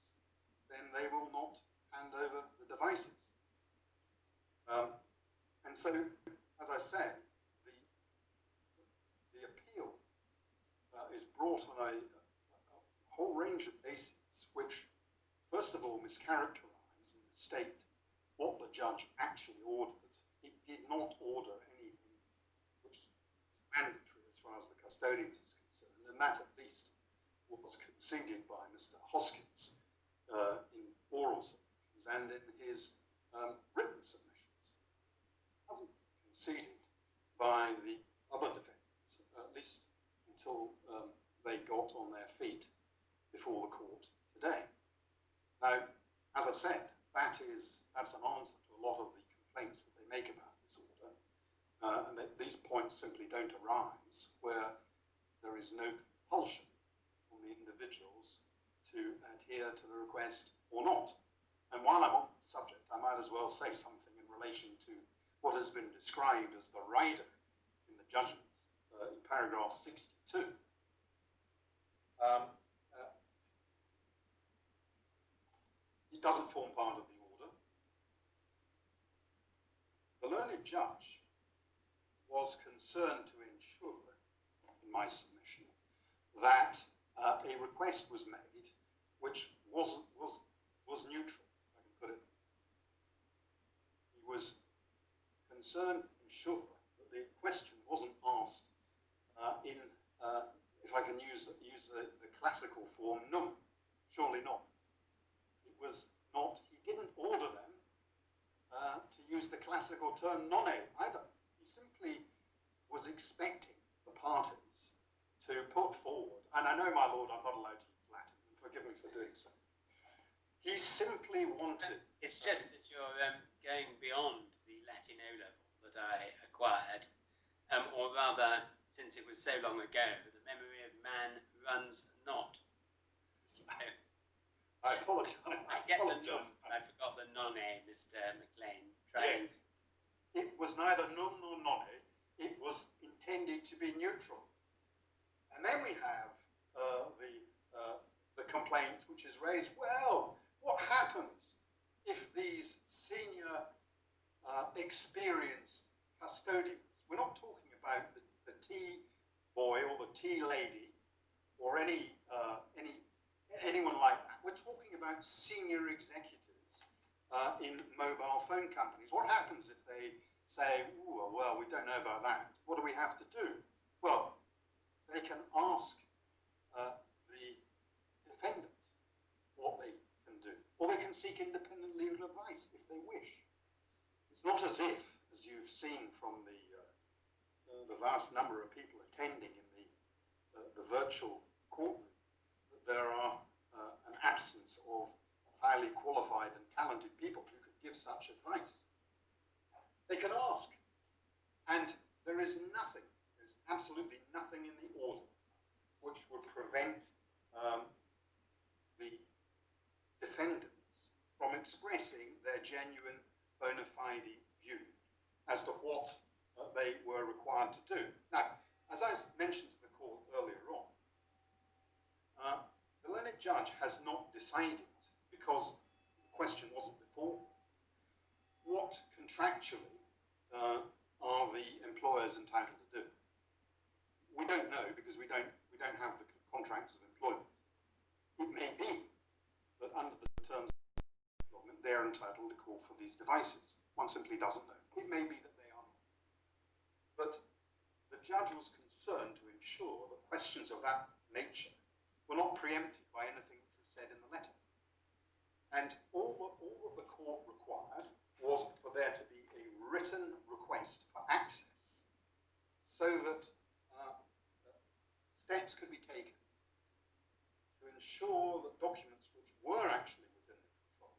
then they will not hand over the devices. And so, as I said, the appeal is brought on a whole range of bases which, first of all, mischaracterize and misstate what the judge actually ordered. It did not order anything which is mandatory as far as the custodians is concerned, and that at least was conceded by Mr. Hoskins in oral submissions and in his written submissions. It wasn't conceded by the other defendants, at least until they got on their feet before the court today. Now, as I've said, that's an answer to a lot of the complaints that they make about this order, and these points simply don't arise where there is no compulsion on the individuals to adhere to the request or not. And while I'm on the subject, I might as well say something in relation to what has been described as the rider in the judgment in paragraph 62. It doesn't form part of the order. The learned judge was concerned to ensure, in my submission, that a request was made which was neutral, if I can put it. He was concerned to ensure that the question wasn't asked if I can use the classical form, no, surely not. It was not, he didn't order them to use the classical term nonne either. He simply was expecting the parties to put forward, and I know, my lord, I'm not allowed to use Latin, and forgive me for doing so. He simply wanted... It's just that you're going beyond the Latin O level that I acquired, or rather, since it was so long ago, the memory of man runs not. So, I apologise. I get the num. I forgot the nonne, Mr. McLean. Yes. It was neither num nor nonne. It was intended to be neutral. And then we have the complaint which is raised. Well, what happens if these senior experienced custodians, we're not talking about the tea boy or the tea lady or anyone like that. We're talking about senior executives in mobile phone companies. What happens if they say, "Ooh, well, we don't know about that. What do we have to do?" Well, they can ask the defendant what they can do, or they can seek independent legal advice if they wish. It's not as if, as you've seen from the vast number of people attending in the virtual courtroom, that there are an absence of highly qualified and talented people who could give such advice. They can ask, and there is nothing, there's absolutely nothing in the order which would prevent the defendants from expressing their genuine bona fide view as to what they were required to do. Now, as I mentioned to the court earlier on, the learned judge has not decided, because the question wasn't before, what contractually are the employers entitled to do. We don't know, because we don't have the contracts of employment. It may be that under the terms of employment, they're entitled to call for these devices. One simply doesn't know. It may be that they are not. But the judge was concerned to ensure that questions of that nature were not preempted by anything which was said in the letter. And all that the court required was for there to be a written request for access, so that steps could be taken to ensure that documents which were actually within the control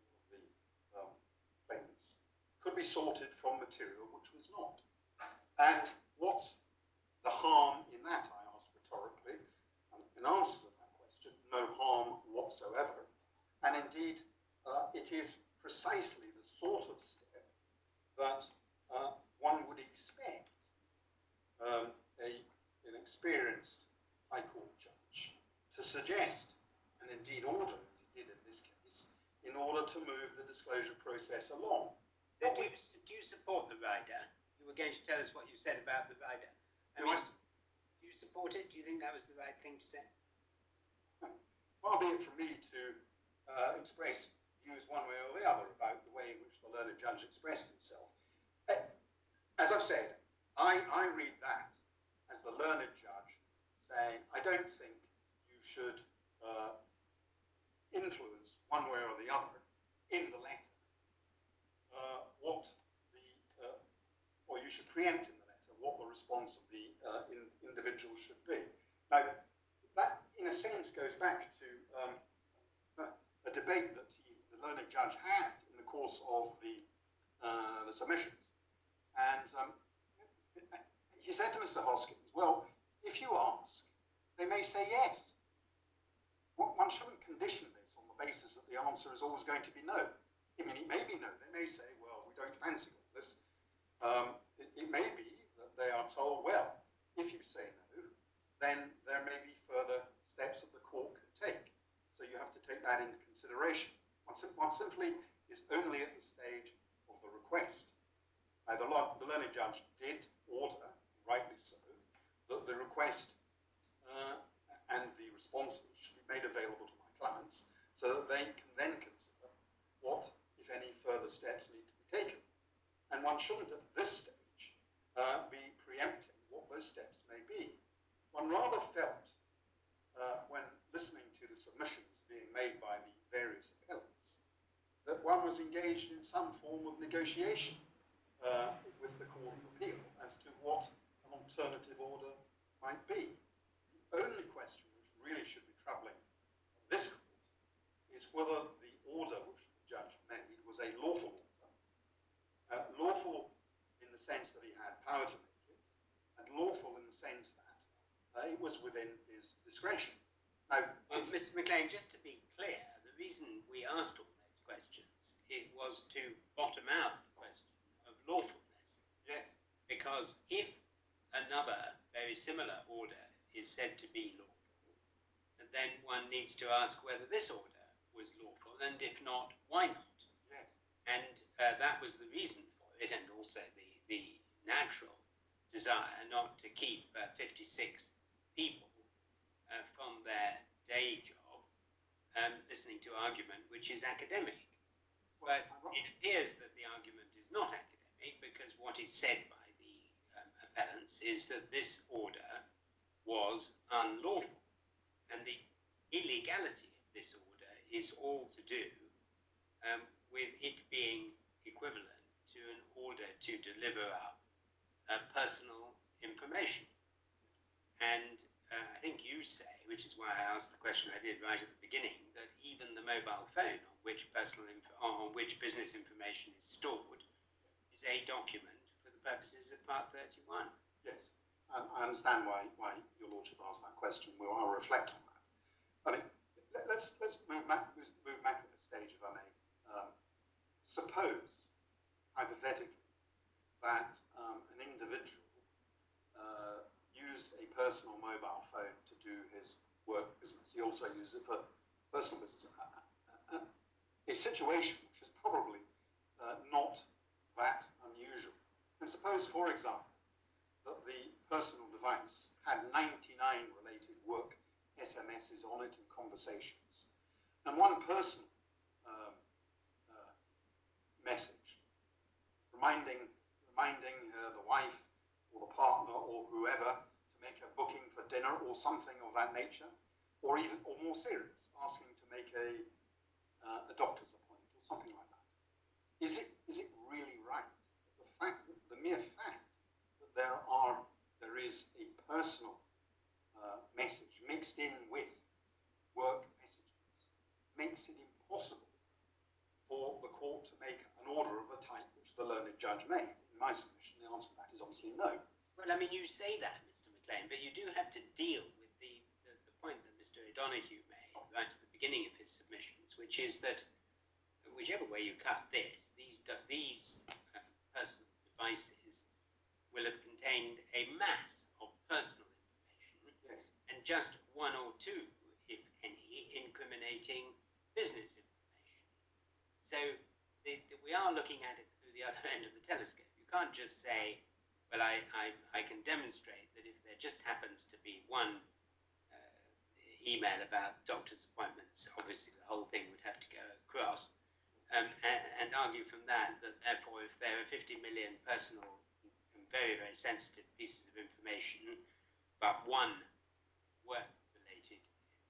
of the claimants could be sorted from material which was not. And what's the harm in that, I asked rhetorically, and in answer to that question, no harm whatsoever. And indeed, it is precisely the sort of step that one would expect an experienced High Court judge to suggest, and indeed order, as he did in this case, in order to move the disclosure process along. So do you support the rider? You were going to tell us what you said about the rider. Do you support it? Do you think that was the right thing to say? Far be it from me to express views one way or the other about the way in which the learned judge expressed himself. As I've said, I read that as the learned judge saying, I don't think you should influence one way or the other in the letter or you should preempt in the letter what the response of the individual should be. Now, that in a sense goes back to a debate that the learned judge had in the course of the submissions. And he said to Mr. Hoskins, well, if you ask, they may say yes. One shouldn't condition this on the basis that the answer is always going to be no. I mean, it may be no. They may say, well, we don't fancy all this. It may be that they are told, well, if you say no, then there may be further steps that the court can take. So you have to take that into consideration. One simply is only at the stage of the request. Now, the learned judge did order rightly so, that the request and the responses should be made available to my clients so that they can then consider what, if any, further steps need to be taken. And one shouldn't at this stage be preempting what those steps may be. One rather felt when listening to the submissions being made by the various appellants that one was engaged in some form of negotiation with the Court of Appeal as to what an alternative order might be. The only question which really should be troubling this court is whether the order which the judge made was a lawful order. Lawful in the sense that he had power to make it, and lawful in the sense that it was within his discretion. Now, Mr. McLean, just to be clear, the reason we asked all those questions, it was to bottom out the question of lawfulness. yes, Because if another very similar order is said to be lawful, then one needs to ask whether this order was lawful, and if not, why not? yes, And that was the reason for it, and also the natural desire not to keep 56 people from their day job listening to argument which is academic. But it appears that the argument is not academic, because what is said by the appellants is that this order was unlawful, and the illegality of this order is all to do with it being equivalent to an order to deliver up personal information. And I think you say, which is why I asked the question I did right at the beginning, that even the mobile phone on which business information is stored is a document for the purposes of Part 31. yes. I understand why your lordship asked that question. I'll reflect on that. I mean, let's move back at this stage, if I may. Suppose, hypothetically, that an individual used a personal mobile phone to do his work business. He also used it for personal business. A situation which is probably not that unusual. And suppose, for example, that the personal device had 99 related work SMSs on it and conversations, and one personal message reminding the wife or the partner or whoever to make a booking for dinner or something of that nature, or more serious, asking to make a doctor's appointment or something like that. Is it really right that the mere fact that there is a personal message mixed in with work messages makes it impossible for the court to make an order of the type which the learned judge made? In my submission, the answer to that is obviously no. Well, I mean, you say that, Mr. McLean, but you do have to deal with the point that Mr. O'Donoghue made right at the beginning of his submissions, which is that whichever way you cut this, these personal devices will have contained a mass of personal information, Yes. and just one or two, if any, incriminating business information. So we are looking at it through the other end of the telescope. You can't just say, well, I can demonstrate that if there just happens to be one email about doctor's appointments, obviously the whole thing would have to go across, and argue from that therefore if there are 50 million personal and very, very sensitive pieces of information, but one work-related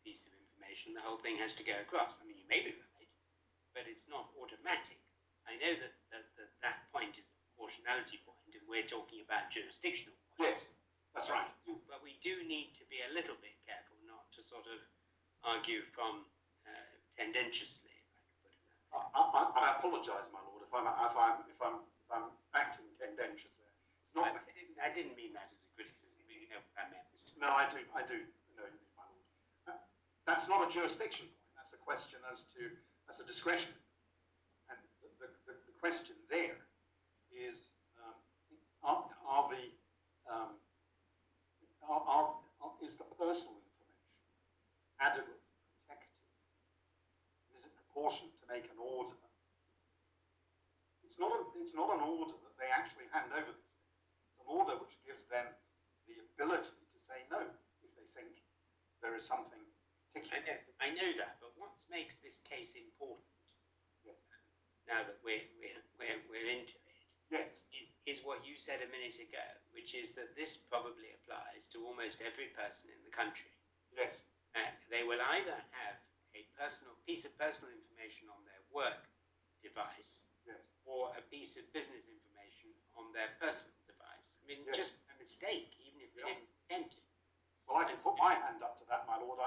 piece of information, the whole thing has to go across. I mean, you may be right, but it's not automatic. I know that point is a proportionality point, and we're talking about jurisdictional points. Yes, that's right. But we do need to be a little bit careful not to sort of argue from tendentiously, if I can put it that way. I apologise, my lord, if I'm acting tendentious there. It's not. I didn't mean that as a criticism. You know what I meant, Mr. No, I do know you mean, my lord. That's not a jurisdiction point. That's a question as a discretion. And the question there is, is the personal information adequately protected? Is it proportionate to make an order? It's not an order that they actually hand over these things. It's an order which gives them the ability to say no if they think there is something particular. I know that, but what makes this case important, Yes. now that we're into it, Yes. is what you said a minute ago, which is that this probably applies to almost every person in the country. Yes. They will either have a piece of personal information on their work device, Yes. or a piece of business information on their personal device. I mean, Yes. just a mistake, even if they didn't intend to. Well, I can put my hand up to that, my lord.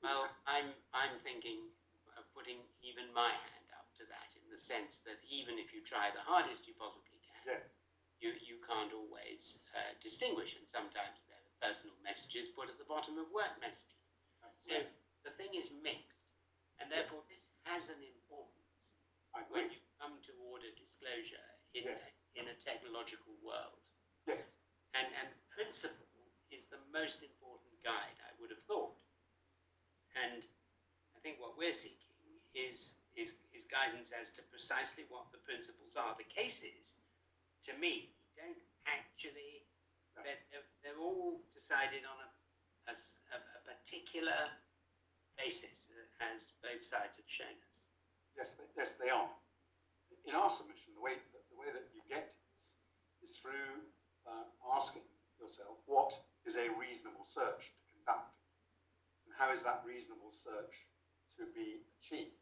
Well, I'm thinking of putting even my hand up to that, in the sense that even if you try the hardest you possibly can, Yes. you can't always distinguish, and sometimes there are personal messages put at the bottom of work messages. So the thing is mixed, and therefore this has an importance when you come to order disclosure in a technological world. Yes. And principle is the most important guide, I would have thought. And I think what we're seeking is guidance as to precisely what the principles are. The cases, to me, don't actually, they're all decided on a particular basis, as both sides have shown us. Yes, they are. In our submission, the way that you get to this is through asking yourself, what is a reasonable search to conduct, and how is that reasonable search to be achieved?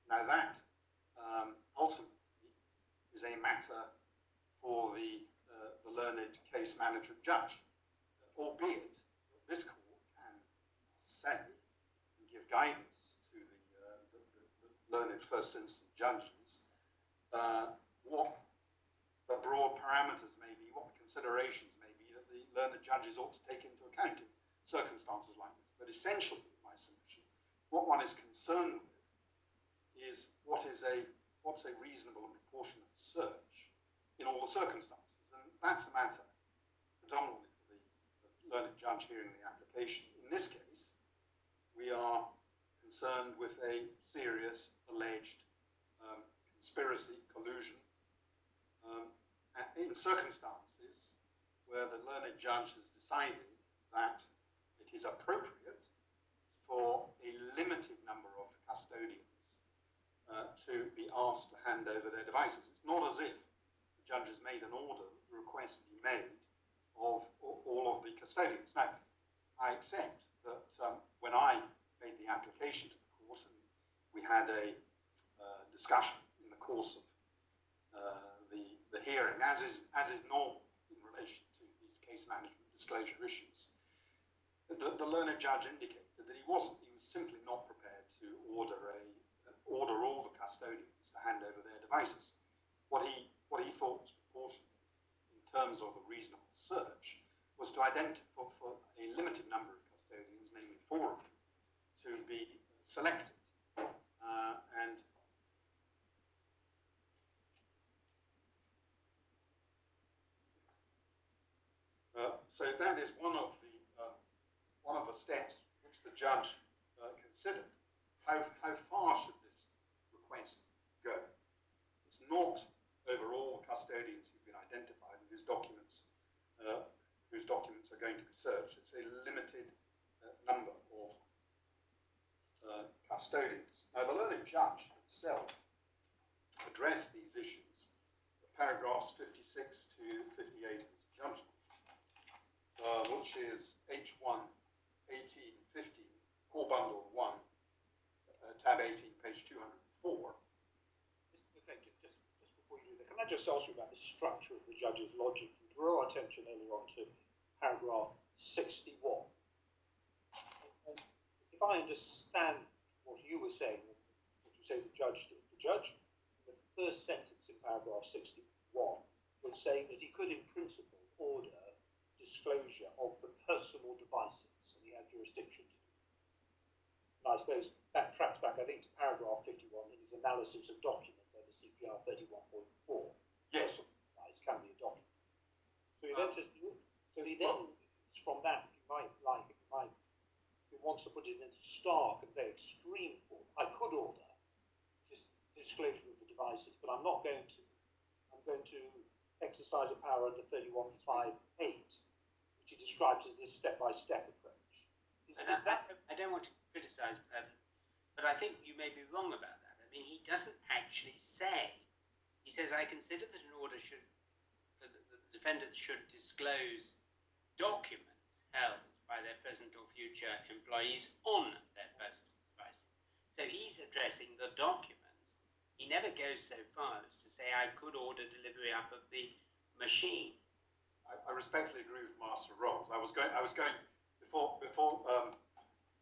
Now that ultimately is a matter for the learned case management judge, albeit this court can say and give guidance to the learned first instance judges what the broad parameters may be, what the considerations may be that the learned judges ought to take into account in circumstances like this. But essentially, my submission, what one is concerned with is what's a reasonable and proportionate search in all the circumstances, and that's a matter predominantly for the learned judge hearing the application. In this case, we are concerned with a serious alleged conspiracy, collusion, in circumstances where the learned judge has decided that it is appropriate for a limited number of custodians to be asked to hand over their devices. It's not as if the judge has made an order that the request be made of all of the custodians. Now, I accept that when I made the application to the court, and we had a discussion in the course of the hearing, as is normal in relation to these case management disclosure issues, the learned judge indicated that he was simply not prepared to order all the custodians to hand over their devices. What he thought was proportionate in terms of a reasonable search was to identify for a limited number of custodians, namely 4 of them, to be selected. So that is one of the steps which the judge considered. How far should this request go? It's not over all custodians who've been identified and whose documents are going to be searched. It's a limited number of custodians. Now, the learned judge himself addressed these issues, paragraphs 56 to 58 of his judgment, which is H1, 18, 15, core bundle 1, tab 18, page 204. Okay, just before you do that, can I just ask you about the structure of the judge's logic? You drew our attention earlier on to paragraph 61. And if I understand what you were saying, what you say the judge did, the judge, in the first sentence in paragraph 61, was saying that he could, in principle, order disclosure of the personal devices, and he had jurisdiction to do. And I suppose that tracks back, I think, to paragraph 51 in his analysis of documents under CPR 31.4. Yes. Device can be a document. So he then says, from that, if he wants to put it into stark and very extreme form, I could order disclosure of the devices, but I'm not going to. I'm going to exercise a power under 31.5.8 which he describes as this step-by-step approach. Is that? I don't want to criticise, but I think you may be wrong about that. I mean, he doesn't actually say. He says, I consider that an order should, that the defendants should disclose documents held by their present or future employees on their personal devices. So he's addressing the documents. He never goes so far as to say, I could order delivery up of the machine. I respectfully agree with Master Rolls. I was going before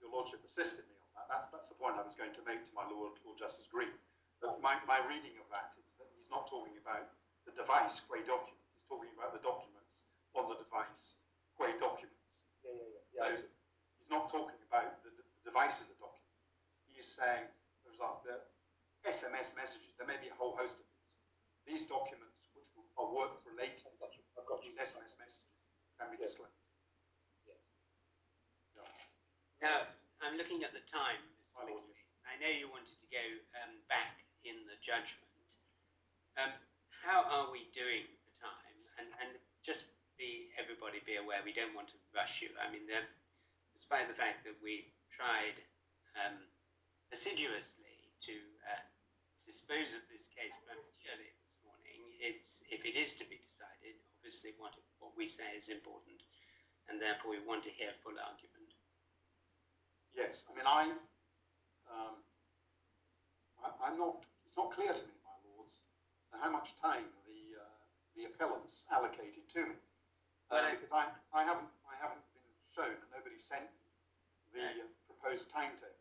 your Lordship assisted me on that. That's the point I was going to make to my Lord Justice Green. That my reading of that is that he's not talking about the device qua document. He's talking about the documents on the device qua documents. Yeah. So he's not talking about the device of the document. He's saying, for example, the SMS messages. There may be a whole host of these. These documents, which are work related, I've got you. these SMS messages can be disclosed. Yes. Yeah. Now, I'm looking at the time, Mr. My lord, McLean. I know you wanted to go back in the judgment. How are we doing for time? And just everybody be aware, we don't want to rush you. I mean, despite the fact that we tried assiduously to dispose of this case prematurely this morning, if it is to be decided, obviously what we say is important, and therefore we want to hear full argument. Yes, I mean, I'm not. It's not clear to me, my lords, how much time the appellants allocated to me, because I haven't been shown, and nobody sent me the proposed timetable.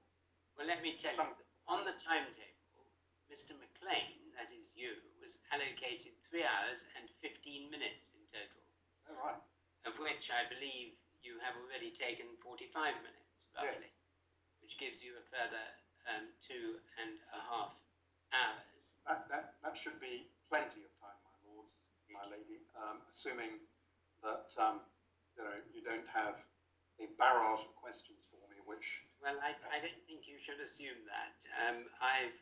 Well, let me tell you, on the timetable, Mr. McLean, that is you, was allocated 3 hours and 15 minutes in total. Oh, right. Of which I believe you have already taken 45 minutes, roughly, Yes. which gives you a further 2.5 hours. That should be plenty of time, my lords, my lady, assuming that you don't have a barrage of questions for me, which. Well, I don't think you should assume that. I've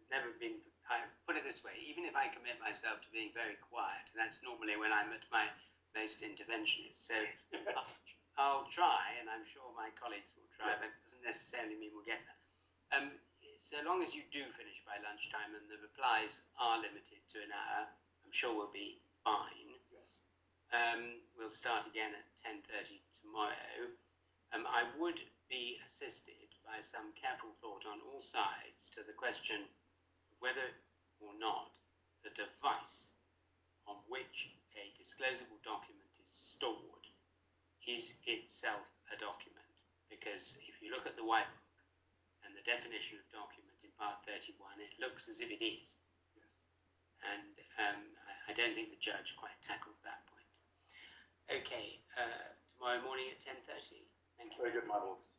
never been. I put it this way: even if I commit myself to being very quiet, that's normally when I'm at my most interventionist. So Yes. I'll try, and I'm sure my colleagues will try, but it doesn't necessarily mean we'll get there. So long as you do finish by lunchtime and the replies are limited to an hour, I'm sure we'll be fine. Yes. We'll start again at 10:30 tomorrow. I would be assisted by some careful thought on all sides to the question of whether or not the device on which a disclosable document is stored is itself a document. Because if you look at the White Book and the definition of document in Part 31, it looks as if it is. Yes. And I don't think the judge quite tackled that point. Okay, tomorrow morning at 10:30. Thank you. Very good, my lords.